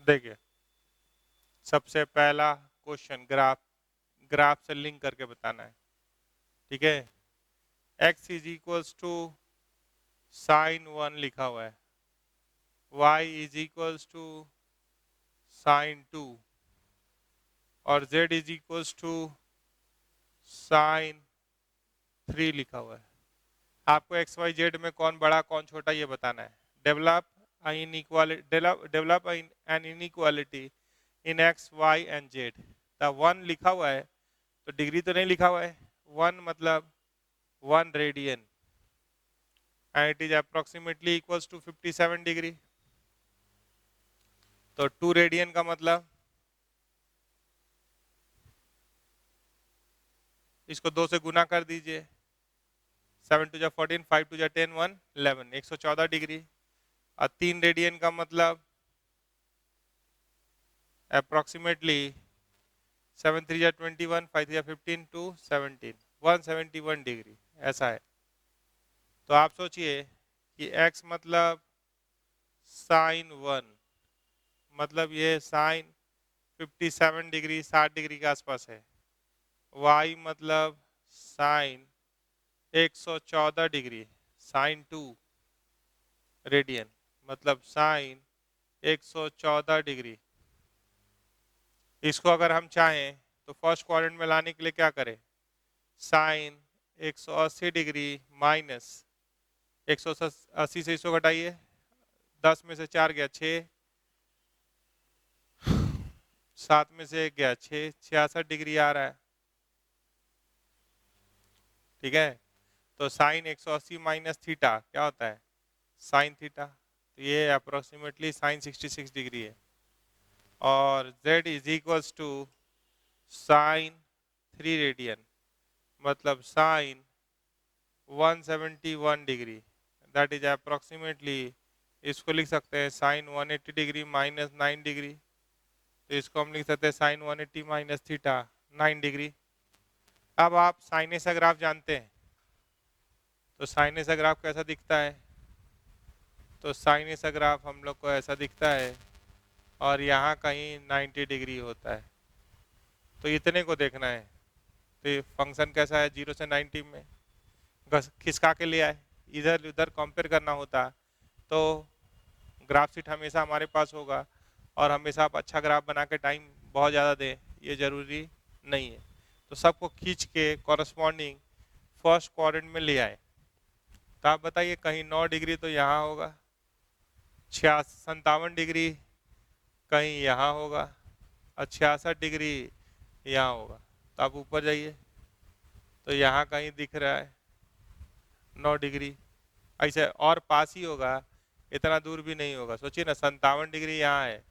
देखिए, सबसे पहला क्वेश्चन ग्राफ, ग्राफ से लिंक करके बताना है, ठीक है, x is equals to sine 1 लिखा हुआ है, y is equals to sine 2 और z is equals to sine 3 लिखा हुआ है। आपको एक्स वाई जेड में कौन बड़ा कौन छोटा ये बताना है। Develop an inequality in x y and z, the 1 लिखा हुआ है तो डिग्री तो नहीं लिखा हुआ है, 1 मतलब 1 radian, and it is approximately equals to 57 degree. तो 2 रेडियन का मतलब इसको 2 से गुना कर दीजिए, 7 टू जा 14, 5 टू जा 10, 1 11, 114 डिग्री। और 3 रेडियन का मतलब अप्रोक्सीमेटली 7 3 जा 21, 5 3 जा 15 टू 17, 171 डिग्री ऐसा है। तो आप सोचिए कि x मतलब साइन 1, मतलब ये साइन 57 डिग्री 60 डिग्री के आसपास है। y मतलब साइन 114 डिग्री साइन 2 रेडियन, मतलब साइन 114 डिग्री। इसको अगर हम चाहें तो फर्स्ट क्वाड्रेंट में लाने के लिए क्या करें, साइन 180 डिग्री माइनस 180 से इसको घटाइए, 10 में से 4 गया 6, 7 में से 1 गया 6, 66 डिग्री आ रहा है। ठीक है, तो साइन 180 माइनस थीटा क्या होता है, साइन थीटा। तो ये अप्रोक्सीमेटली साइन 66 डिग्री है। और z is equals to sine 3 radian, मतलब sine 171 degree, that is approximately, इसको लिख सकते हैं साइन 180 डिग्री माइनस 9 डिग्री। तो इसको हम लिख सकते हैं साइन 180 माइनस थीटा 9 डिग्री। अब आप साइनेस का ग्राफ जानते हैं, तो साइनेस का ग्राफ कैसा दिखता है, तो साइनेस का ग्राफ हम लोग को ऐसा दिखता है और यहाँ कहीं 90 डिग्री होता है। तो इतने को देखना है। तो ये फंक्शन कैसा है, 0 से 90 में खिसका के ले आए, इधर उधर कंपेयर करना होता तो ग्राफ शीट हमेशा हमारे पास होगा और हमेशा आप अच्छा ग्राफ बना के टाइम बहुत ज़्यादा दें ये ज़रूरी नहीं है। तो सबको खींच के कॉरस्पॉन्डिंग फर्स्ट क्वाड्रेंट में ले आए। तो आप बताइए, कहीं 9 डिग्री तो यहाँ होगा, 57 डिग्री कहीं यहाँ होगा और 66 डिग्री यहाँ होगा। तो आप ऊपर जाइए तो यहाँ कहीं दिख रहा है 9 डिग्री, ऐसे और पास ही होगा, इतना दूर भी नहीं होगा। सोचिए ना, 57 डिग्री यहाँ है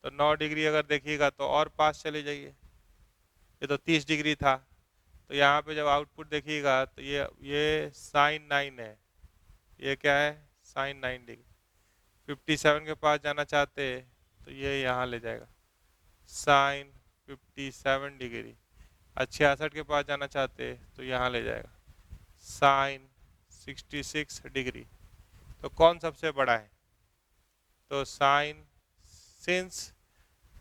तो 9 डिग्री अगर देखिएगा तो और पास चले जाइए, ये तो 30 डिग्री था। तो यहाँ पे जब आउटपुट देखिएगा तो ये साइन 9 है, ये क्या है साइन 9 डिग्री। 57 के पास जाना चाहते तो ये यहाँ ले जाएगा साइन 57 डिग्री। 66 के पास जाना चाहते तो यहाँ ले जाएगा साइन 66 डिग्री। तो कौन सबसे बड़ा है, तो साइन, सिंस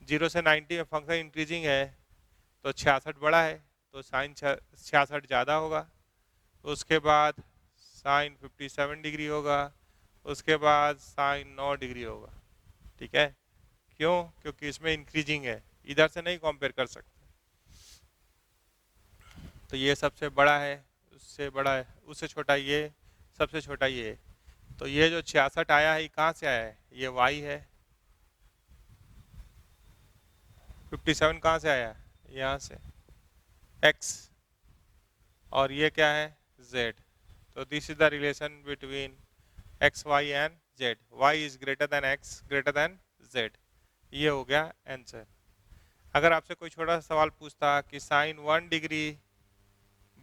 0 से 90 में फंक्शन इंक्रीजिंग है तो 66 बड़ा है, तो साइन 66 ज़्यादा होगा। उसके बाद साइन 57 डिग्री होगा, उसके बाद साइन 9 डिग्री होगा। ठीक है, क्यों, क्योंकि इसमें इंक्रीजिंग है, इधर से नहीं कंपेयर कर सकते। तो ये सबसे बड़ा है, उससे बड़ा है, उससे छोटा ये, सबसे छोटा ये। तो ये जो 66 आया है ये कहाँ से आया है, ये y है। 57 कहाँ से आया, यहाँ से x, और ये क्या है z। तो this is the relation between x, y and z, y is greater then x greater than z। ये हो गया आंसर। अगर आपसे कोई छोटा सा सवाल पूछता कि साइन 1 डिग्री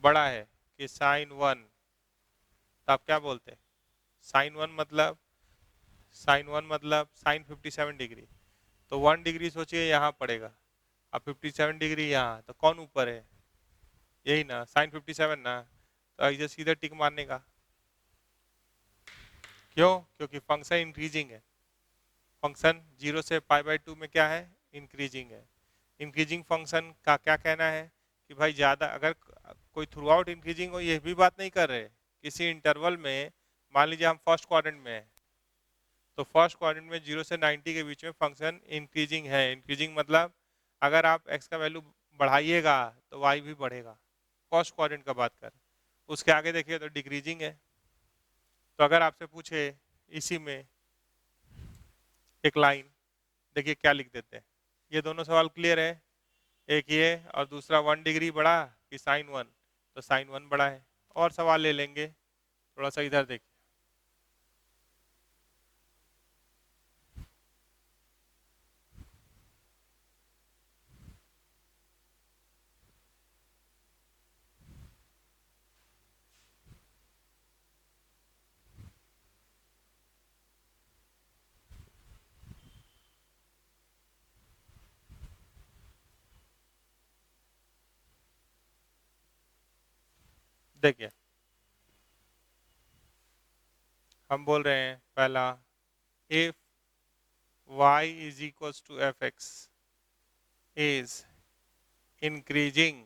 बड़ा है कि साइन 1, तो आप क्या बोलते, साइन 1 मतलब साइन 57 डिग्री, तो 1 डिग्री सोचिए यहाँ पड़ेगा, अब 57 डिग्री यहाँ, तो कौन ऊपर है, यही ना साइन 57 ना। तो ऐसे सीधे टिक मारने का, क्यों, क्योंकि फंक्शन इंक्रीजिंग है। फंक्शन 0 से π/2 में क्या है, इंक्रीजिंग है। इंक्रीजिंग फंक्शन का क्या कहना है कि भाई ज़्यादा अगर कोई थ्रू आउट इंक्रीजिंग हो, ये भी बात नहीं कर रहे, किसी इंटरवल में मान लीजिए हम फर्स्ट क्वाड्रेंट में हैं, तो फर्स्ट क्वाड्रेंट में 0 से 90 के बीच में फंक्शन इंक्रीजिंग है। इंक्रीजिंग मतलब अगर आप x का वैल्यू बढ़ाइएगा तो y भी बढ़ेगा, फर्स्ट क्वाड्रेंट का बात कर। उसके आगे देखिए तो डिक्रीजिंग है। तो अगर आपसे पूछे इसी में एक लाइन, देखिए क्या लिख देते हैं। ये दोनों सवाल क्लियर है, एक ये और दूसरा 1 डिग्री बड़ा कि साइन 1, तो साइन 1 बड़ा है। और सवाल ले लेंगे, थोड़ा सा इधर देखिए। देखिए हम बोल रहे हैं पहला, if y is equals to f x is increasing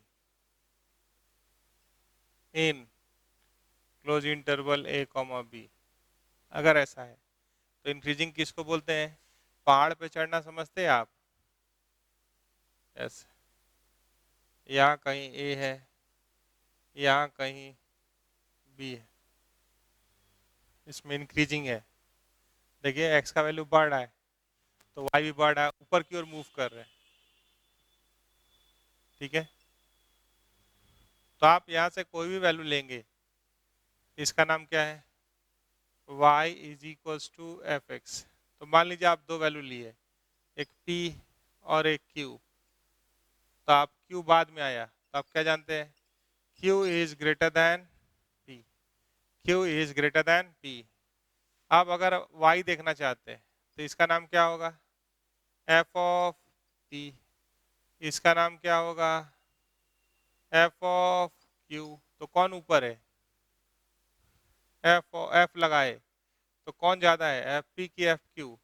in close interval a comma b, अगर ऐसा है तो इंक्रीजिंग किसको बोलते हैं? पहाड़ पे चढ़ना समझते हैं आप? ऐसे यहाँ कहीं a है, यहाँ कहीं b है, इसमें इंक्रीजिंग है। देखिए x का वैल्यू बढ़ रहा है तो y भी बढ़ रहा है, ऊपर की ओर मूव कर रहे हैं। ठीक है, तो आप यहाँ से कोई भी वैल्यू लेंगे, इसका नाम क्या है? y is equals to f x. तो मान लीजिए आप दो वैल्यू लिए, एक p और एक q, तो आप q बाद में आया, तो आप क्या जानते हैं? q is greater then p, q is greater then p। आप अगर y देखना चाहते हैं तो इसका नाम क्या होगा? f of p। इसका नाम क्या होगा? f of q। तो कौन ऊपर है? f लगाए तो कौन ज्यादा है, एफ पी की एफ क्यू?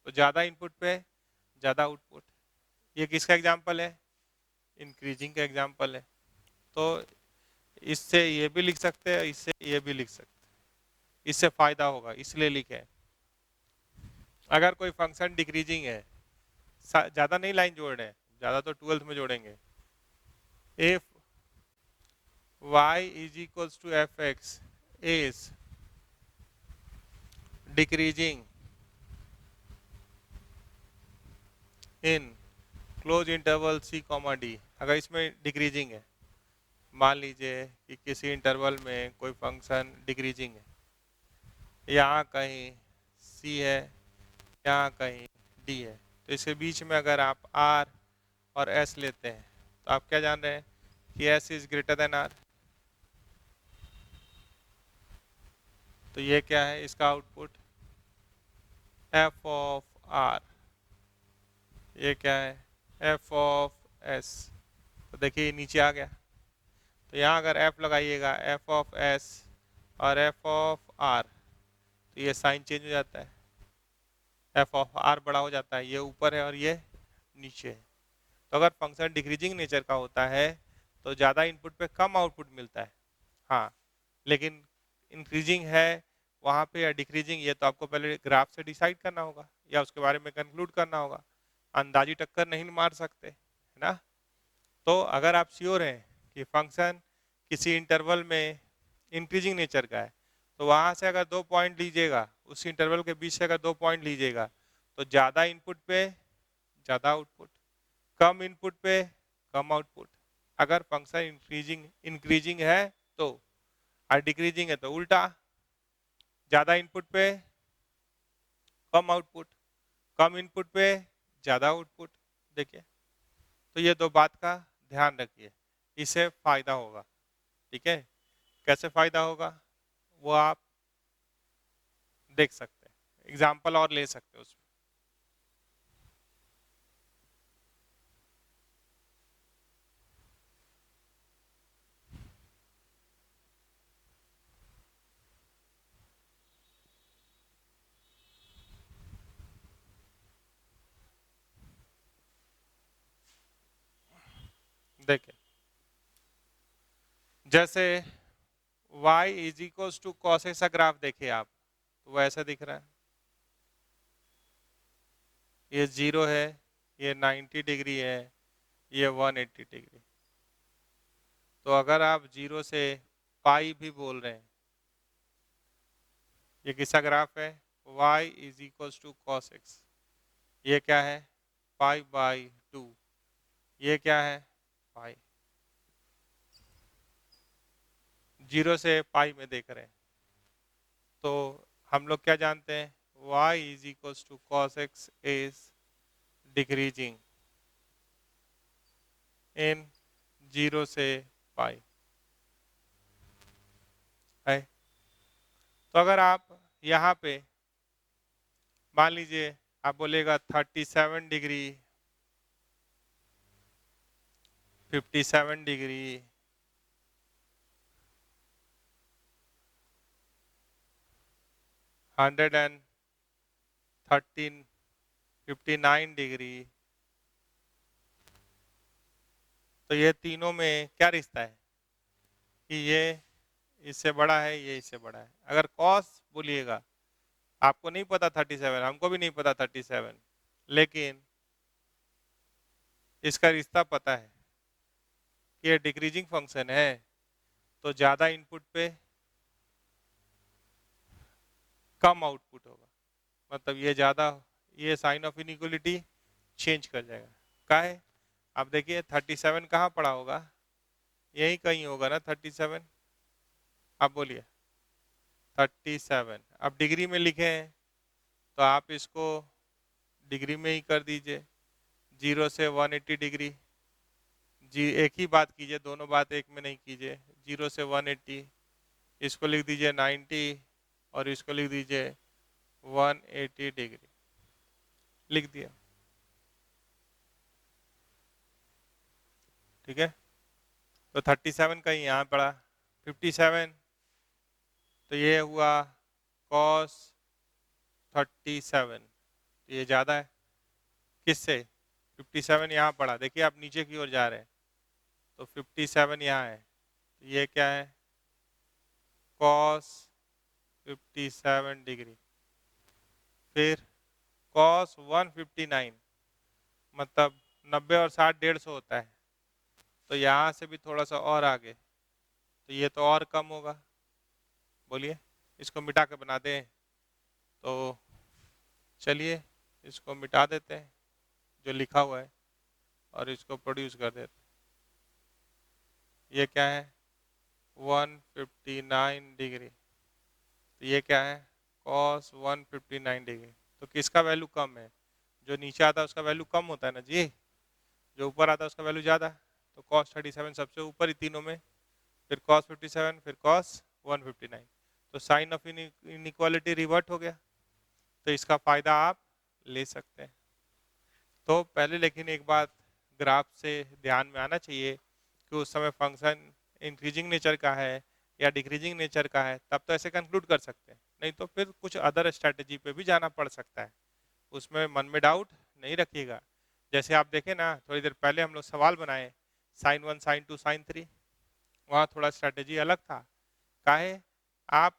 तो ज्यादा इनपुट पे ज्यादा आउटपुट। ये किसका एग्जाम्पल है? इंक्रीजिंग का एग्जाम्पल है। तो इससे ये भी लिख सकते हैं, इससे ये भी लिख सकते हैं, इससे फायदा होगा इसलिए लिखे। अगर कोई फंक्शन डिक्रीजिंग है, ज्यादा नहीं लाइन जोड़ रहे हैं, ज्यादा तो 12th में जोड़ेंगे। If y is equals to f x is decreasing in close interval c comma d, अगर इसमें डिक्रीजिंग है, मान लीजिए कि किसी इंटरवल में कोई फंक्शन डिक्रीजिंग है, यहाँ कहीं c है, यहाँ कहीं d है, तो इसके बीच में अगर आप r और s लेते हैं तो आप क्या जान रहे हैं कि s is greater then r। तो ये क्या है इसका आउटपुट? f of r। ये क्या है? f of s। तो देखिए नीचे आ गया, तो यहाँ अगर f लगाइएगा, f ऑफ s और f ऑफ r, तो ये साइन चेंज हो जाता है, f ऑफ r बड़ा हो जाता है, ये ऊपर है और ये नीचे है। तो अगर फंक्शन डिक्रीजिंग नेचर का होता है तो ज़्यादा इनपुट पे कम आउटपुट मिलता है। हाँ, लेकिन इंक्रीजिंग है वहाँ पे या डिक्रीजिंग, ये तो आपको पहले ग्राफ से डिसाइड करना होगा या उसके बारे में कंक्लूड करना होगा, अंदाजी टक्कर नहीं मार सकते, है ना? तो अगर आप श्योर हैं कि फंक्शन किसी इंटरवल में इंक्रीजिंग नेचर का है, तो वहाँ से अगर 2 पॉइंट लीजिएगा, उस इंटरवल के बीच से अगर 2 पॉइंट लीजिएगा, तो ज़्यादा इनपुट पे ज़्यादा आउटपुट, कम इनपुट पे कम आउटपुट। अगर फंक्शन इंक्रीजिंग इंक्रीजिंग है तो, और डिक्रीजिंग है तो उल्टा, ज़्यादा इनपुट पे कम आउटपुट, कम इनपुट पे ज़्यादा आउटपुट। देखिए, तो ये दो बात का ध्यान रखिए, इससे फायदा होगा। ठीक है, कैसे फायदा होगा वो आप देख सकते हैं, एग्जाम्पल और ले सकते हैं उसमें। देखिए जैसे y is equal to cos x का ग्राफ देखिए आप, तो वो ऐसा दिख रहा है, ये 0 है, ये 90 डिग्री है, ये 180 डिग्री। तो अगर आप 0 से पाई भी बोल रहे हैं, ये किसका ग्राफ है? y is equal to cos x. ये क्या है? Pi by 2। ये क्या है? पाई। 0 से पाई में देख रहे हैं, तो हम लोग क्या जानते हैं? y is equal to cos x is decreasing in 0 से पाई है। तो अगर आप यहाँ पे मान लीजिए आप बोलेगा 37 डिग्री, 57 डिग्री, 113 59 डिग्री। तो ये तीनों में क्या रिश्ता है कि ये इससे बड़ा है, ये इससे बड़ा है। अगर कॉस बोलिएगा, आपको नहीं पता 37, हमको भी नहीं पता 37, लेकिन इसका रिश्ता पता है कि ये डिक्रीजिंग फंक्शन है, तो ज़्यादा इनपुट पे कम आउटपुट होगा। मतलब ये ज़्यादा, ये साइन ऑफ इनइक्वलिटी चेंज कर जाएगा। क्या है? अब देखिए 37 कहाँ पड़ा होगा, यही कहीं होगा ना 37। आप बोलिए 37, अब डिग्री में लिखे हैं तो आप इसको डिग्री में ही कर दीजिए, 0 से 180 डिग्री। जी एक ही बात कीजिए, दोनों बात एक में नहीं कीजिए। 0 से 180, इसको लिख दीजिए 90 और इसको लिख दीजिए 180 डिग्री, लिख दिया। ठीक है, तो 37 कहीं यहाँ पड़ा, 57, तो ये हुआ cos 37, तो ये ज़्यादा है किससे? 57 यहाँ पड़ा, देखिए आप नीचे की ओर जा रहे हैं तो 57 यहाँ है, तो ये क्या है? cos 57 degree. फिर cos 159, मतलब 90 और 60 150 होता है, तो यहाँ से भी थोड़ा सा और आगे, तो ये तो और कम होगा। बोलिए इसको मिटा के बना दें, तो चलिए इसको मिटा देते हैं जो लिखा हुआ है और इसको प्रोड्यूस कर देते हैं। ये क्या है? 159 डिग्री, तो ये क्या है? cos 159 degree. तो किसका वैल्यू कम है? जो नीचे आता है उसका वैल्यू कम होता है ना जी, जो ऊपर आता है उसका वैल्यू ज़्यादा। तो cos 37 सबसे ऊपर ही तीनों में, फिर cos 57, फिर cos 159, तो साइन ऑफ इनइक्वालिटी रिवर्ट हो गया। तो इसका फायदा आप ले सकते हैं। तो पहले लेकिन एक बात ग्राफ से ध्यान में आना चाहिए कि उस समय फंक्शन इंक्रीजिंग नेचर का है या डिक्रीजिंग नेचर का है, तब तो ऐसे कंक्लूड कर सकते हैं, नहीं तो फिर कुछ अदर स्ट्रैटेजी पे भी जाना पड़ सकता है। उसमें मन में डाउट नहीं रखिएगा। जैसे आप देखें ना, थोड़ी देर पहले हम लोग सवाल बनाए sin 1 sin 2 sin 3, वहाँ थोड़ा स्ट्रैटेजी अलग था। काहे? आप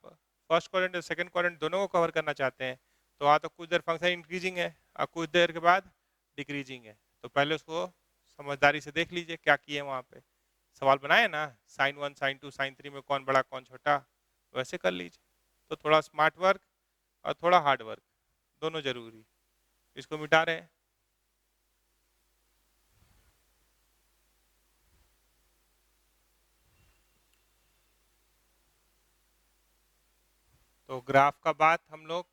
फर्स्ट क्वाड्रेंट और सेकंड क्वाड्रेंट दोनों को कवर करना चाहते हैं, तो वहाँ तो कुछ देर फंक्शन इंक्रीजिंग है और कुछ देर के बाद डिक्रीजिंग है, तो पहले उसको समझदारी से देख लीजिए क्या किए वहाँ पे। सवाल बनाए ना sin 1 sin 2 sin 3 में कौन बड़ा कौन छोटा, वैसे कर लीजिए। तो थोड़ा स्मार्ट वर्क और थोड़ा हार्ड वर्क दोनों जरूरी। इसको मिटा रहे हैं, तो ग्राफ का बात हम लोग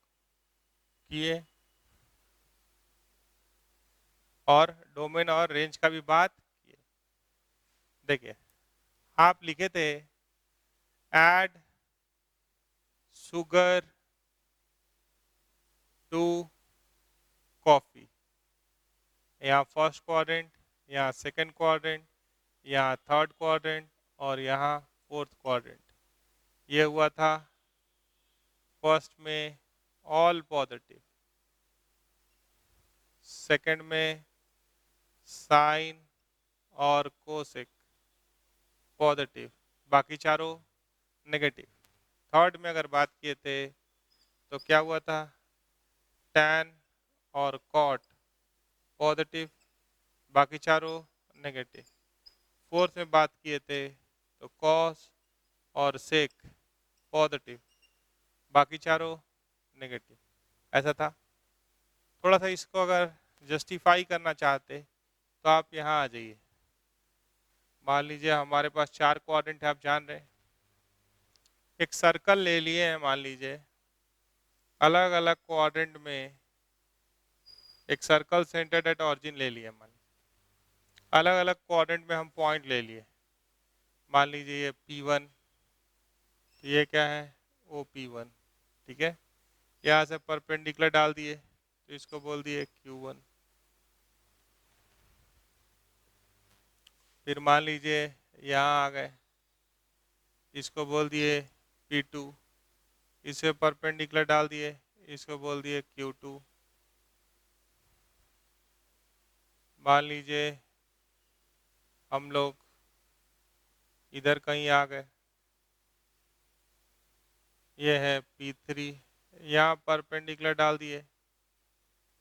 किए और डोमेन और रेंज का भी बात किए। देखिए आप लिखे थे ऐड शुगर टू कॉफी, यहाँ फर्स्ट क्वाड्रेंट, यहाँ सेकंड क्वाड्रेंट, यहाँ थर्ड क्वाड्रेंट और यहाँ फोर्थ क्वाड्रेंट। ये हुआ था फर्स्ट में ऑल पॉजिटिव, सेकंड में साइन और कोसेक पॉजिटिव, बाकी चारों नेगेटिव। थर्ड में अगर बात किए थे तो क्या हुआ था? टैन और कॉट पॉजिटिव, बाकी चारों नेगेटिव। फोर्थ में बात किए थे तो कॉस और सेक पॉजिटिव, बाकी चारों नेगेटिव। ऐसा था। थोड़ा सा इसको अगर जस्टिफाई करना चाहते तो आप यहाँ आ जाइए। मान लीजिए हमारे पास 4 क्वाड्रेंट है, आप जान रहे हैं। एक सर्कल ले लिए हैं, मान लीजिए अलग अलग क्वाड्रेंट में एक सर्कल सेंटर्ड एट ऑरिजिन ले लिए, मान अलग अलग क्वाड्रेंट में हम पॉइंट ले लिए। मान लीजिए ये P1, तो ये क्या है? OP1। ठीक है, यहाँ से परपेंडिकुलर डाल दिए तो इसको बोल दिए Q1। फिर मान लीजिए यहाँ आ गए, इसको बोल दिए P2, इसे परपेंडिकुलर डाल दिए, इसको बोल दिए Q2। मान लीजिए हम लोग इधर कहीं आ गए, ये है P3, यहाँ परपेंडिकुलर डाल दिए,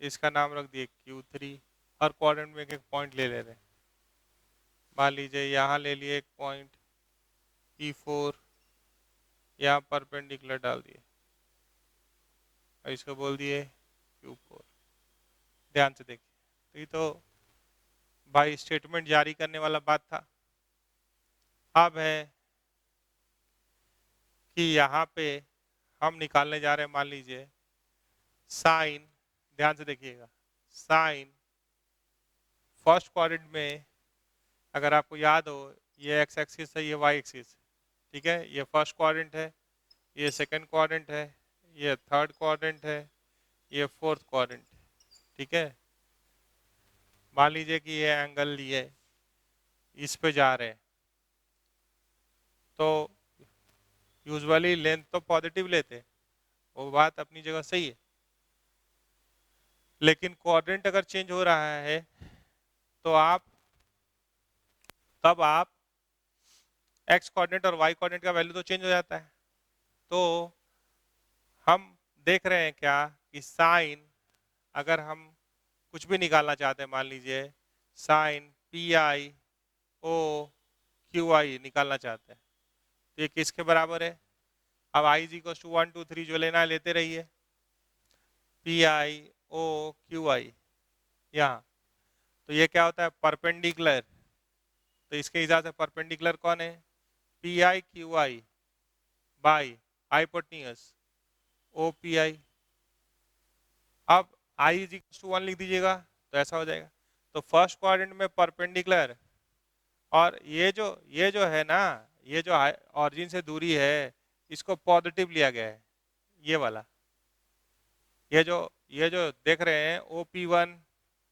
इसका नाम रख दिए Q3 और क्वाड्रेंट में एक एक पॉइंट ले ले रहे हैं। मान लीजिए यहाँ ले लिए एक पॉइंट P4, यहाँ परपेंडिकुलर डाल दिए और इसको बोल दिए Q4। ध्यान से देखिए, तो ये तो भाई स्टेटमेंट जारी करने वाला बात था। अब है कि यहाँ पे हम निकालने जा रहे हैं, मान लीजिए साइन, ध्यान से देखिएगा, साइन फर्स्ट क्वाड्रेंट में अगर आपको याद हो, ये एक्स एक्सिस है, ये वाई एक्सिस, ठीक है, ये फर्स्ट क्वाड्रेंट है, ये सेकंड क्वाड्रेंट है, ये थर्ड क्वाड्रेंट है, ये फोर्थ क्वाड्रेंट, ठीक है। मान लीजिए कि ये एंगल लिए इस पे जा रहे हैं, तो यूजुअली लेंथ तो पॉजिटिव लेते हैं, वो बात अपनी जगह सही है, लेकिन क्वाड्रेंट अगर चेंज हो रहा है तो तब आप एक्स कोऑर्डिनेट और वाई कोऑर्डिनेट का वैल्यू तो चेंज हो जाता है। तो हम देख रहे हैं क्या कि साइन, अगर हम कुछ भी निकालना चाहते हैं, मान लीजिए sine P I O Q I निकालना चाहते हैं, तो ये किसके बराबर है? अब आई इज इक्वल टू 1 2 3 जो लेना है लेते रहिए, पी आई ओ क्यू आई यहाँ, तो ये क्या होता है? परपेंडिकुलर। तो इसके हिसाब से परपेंडिकुलर कौन है? P I Q I by hypotenuse O P I. अब आई इज इक्वल टू 1 लिख दीजिएगा तो ऐसा हो जाएगा। तो फर्स्ट क्वाड्रेंट में परपेंडिकुलर, और ये जो है ना, ये जो ऑरिजिन से दूरी है, इसको पॉजिटिव लिया गया है, ये वाला, ये जो देख रहे हैं OP1,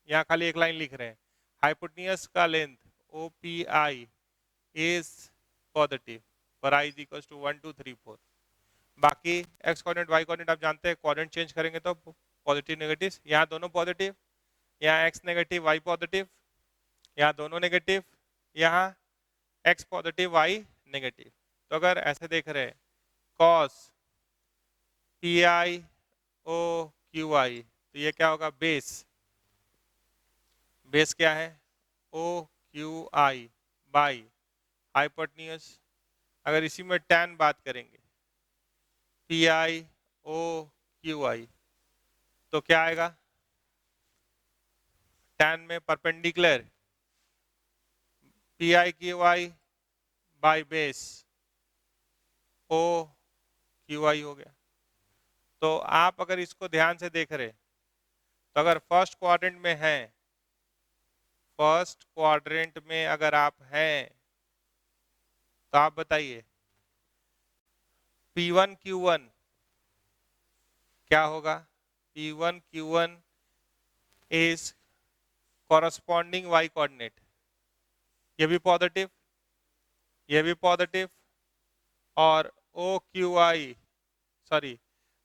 यहाँ खाली एक लाइन लिख रहे हैं, हाइपोटेन्यूज का length OPI is positive for I is equal to 1 2 3 4। बाकी एक्स कोऑर्डिनेट वाई कोऑर्डिनेट आप जानते हैं, कोऑर्डिनेट चेंज करेंगे तो पॉजिटिव नेगेटिव, यहाँ दोनों पॉजिटिव, यहाँ एक्स नेगेटिव वाई पॉजिटिव, यहाँ दोनों नेगेटिव, यहाँ एक्स पॉजिटिव वाई नेगेटिव। तो अगर ऐसे देख रहे हैं cos P I O Q I, तो ये क्या होगा? बेस, बेस क्या है? O Q I by hypotenuse. अगर इसी में tan बात करेंगे, P I O Q I, तो क्या आएगा? tan में perpendicular P I Q I by base O Q I हो गया। तो आप अगर इसको ध्यान से देख रहे, तो अगर फर्स्ट क्वाड्रेंट में हैं, फर्स्ट क्वाड्रेंट में अगर आप हैं, तो आप बताइए P1 Q1 क्या होगा? P1 Q1 is corresponding Y coordinate, ये भी पॉजिटिव, ये भी पॉजिटिव, और O Q I, sorry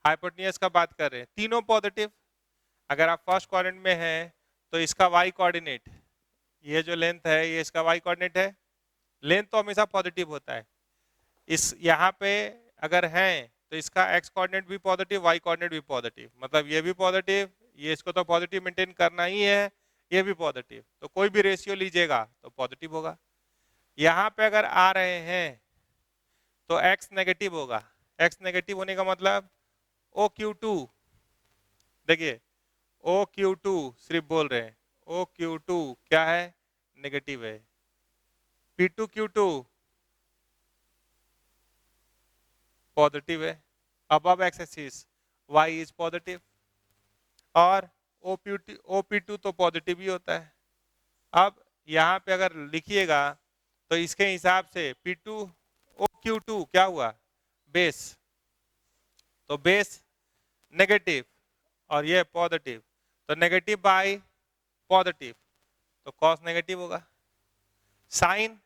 hypotenuse का बात कर रहे हैं, तीनों पॉजिटिव। अगर आप फर्स्ट क्वाड्रेंट में हैं तो इसका वाई कोऑर्डिनेट, ये जो लेंथ है ये इसका वाई कोऑर्डिनेट है, लेंथ तो हमेशा पॉजिटिव होता है। इस यहाँ पे अगर हैं तो इसका एक्स कोऑर्डिनेट भी पॉजिटिव, वाई कोऑर्डिनेट भी पॉजिटिव, मतलब ये भी पॉजिटिव, ये इसको तो पॉजिटिव मेंटेन करना ही है, ये भी पॉजिटिव, तो कोई भी रेशियो लीजिएगा तो पॉजिटिव होगा। यहाँ पे अगर आ रहे हैं तो एक्स नेगेटिव होगा, एक्स नेगेटिव होने का मतलब ओ क्यू टू, देखिए ओ क्यू टू सिर्फ बोल रहे हैं, ओ क्यू टू क्या है? नेगेटिव है। P two Q two positive है, above x axis Y is positive, और OP2 तो पॉजिटिव ही होता है। अब यहाँ पे अगर लिखिएगा तो इसके हिसाब से P2 OQ2 क्या हुआ? बेस, तो बेस नेगेटिव और ये पॉजिटिव, तो नेगेटिव बाई पॉजिटिव, तो कॉस नेगेटिव होगा। साइन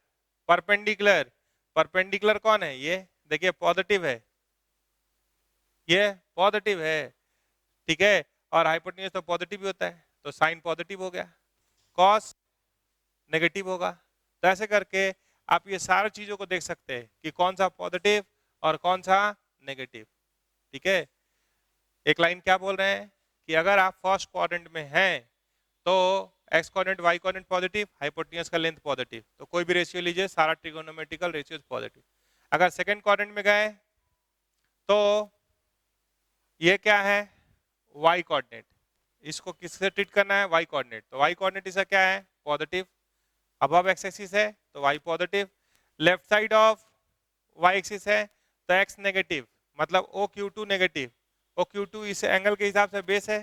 परपेंडिकुलर, परपेंडिकुलर कौन है? ये देखिए पॉजिटिव है, ये पॉजिटिव है, ठीक है, और हाइपोटेन्यूज तो पॉजिटिव ही होता है, तो साइन पॉजिटिव हो गया, कॉस नेगेटिव होगा। तो ऐसे करके आप ये सारी चीजों को देख सकते हैं कि कौन सा पॉजिटिव और कौन सा नेगेटिव, ठीक है। एक लाइन क्या बोल रहे हैं कि अगर आप फर्स्ट क्वाड्रेंट में हैं तो x coordinate y coordinate positive, hypotenuse का लेंथ पॉजिटिव, तो कोई भी रेशियो लीजिए, सारा ट्रिगोनोमेट्रिकल रेशियो पॉजिटिव। अगर सेकंड क्वाड्रेंट में गए तो ये क्या है, वाई कोऑर्डिनेट, इसको किससे ट्रीट करना है, वाई कोऑर्डिनेट, तो वाई कोऑर्डिनेट इसका क्या है, पॉजिटिव, अबव एक्स एक्सिस है तो y positive, left side of y axis है तो एक्स नेगेटिव, मतलब O Q two negative, O Q two इस एंगल के हिसाब से बेस है,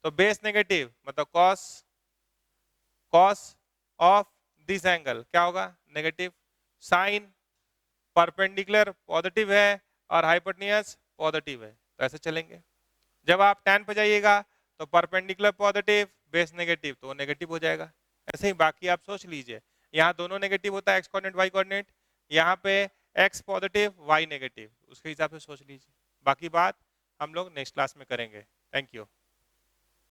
तो बेस नेगेटिव मतलब cos cos of this angle क्या होगा, नेगेटिव, साइन परपेंडिकुलर पॉजिटिव है और हाइपोटेन्यूज पॉजिटिव है, तो ऐसे चलेंगे। जब आप tan पे जाइएगा तो परपेंडिकुलर पॉजिटिव बेस नेगेटिव, तो वो नेगेटिव हो जाएगा। ऐसे ही बाकी आप सोच लीजिए, यहाँ दोनों नेगेटिव होता है, एक्स कोऑर्डिनेट वाई कोऑर्डिनेट, यहाँ पे एक्स पॉजिटिव वाई नेगेटिव, उसके हिसाब से सोच लीजिए। बाकी बात हम लोग नेक्स्ट क्लास में करेंगे। Thank you.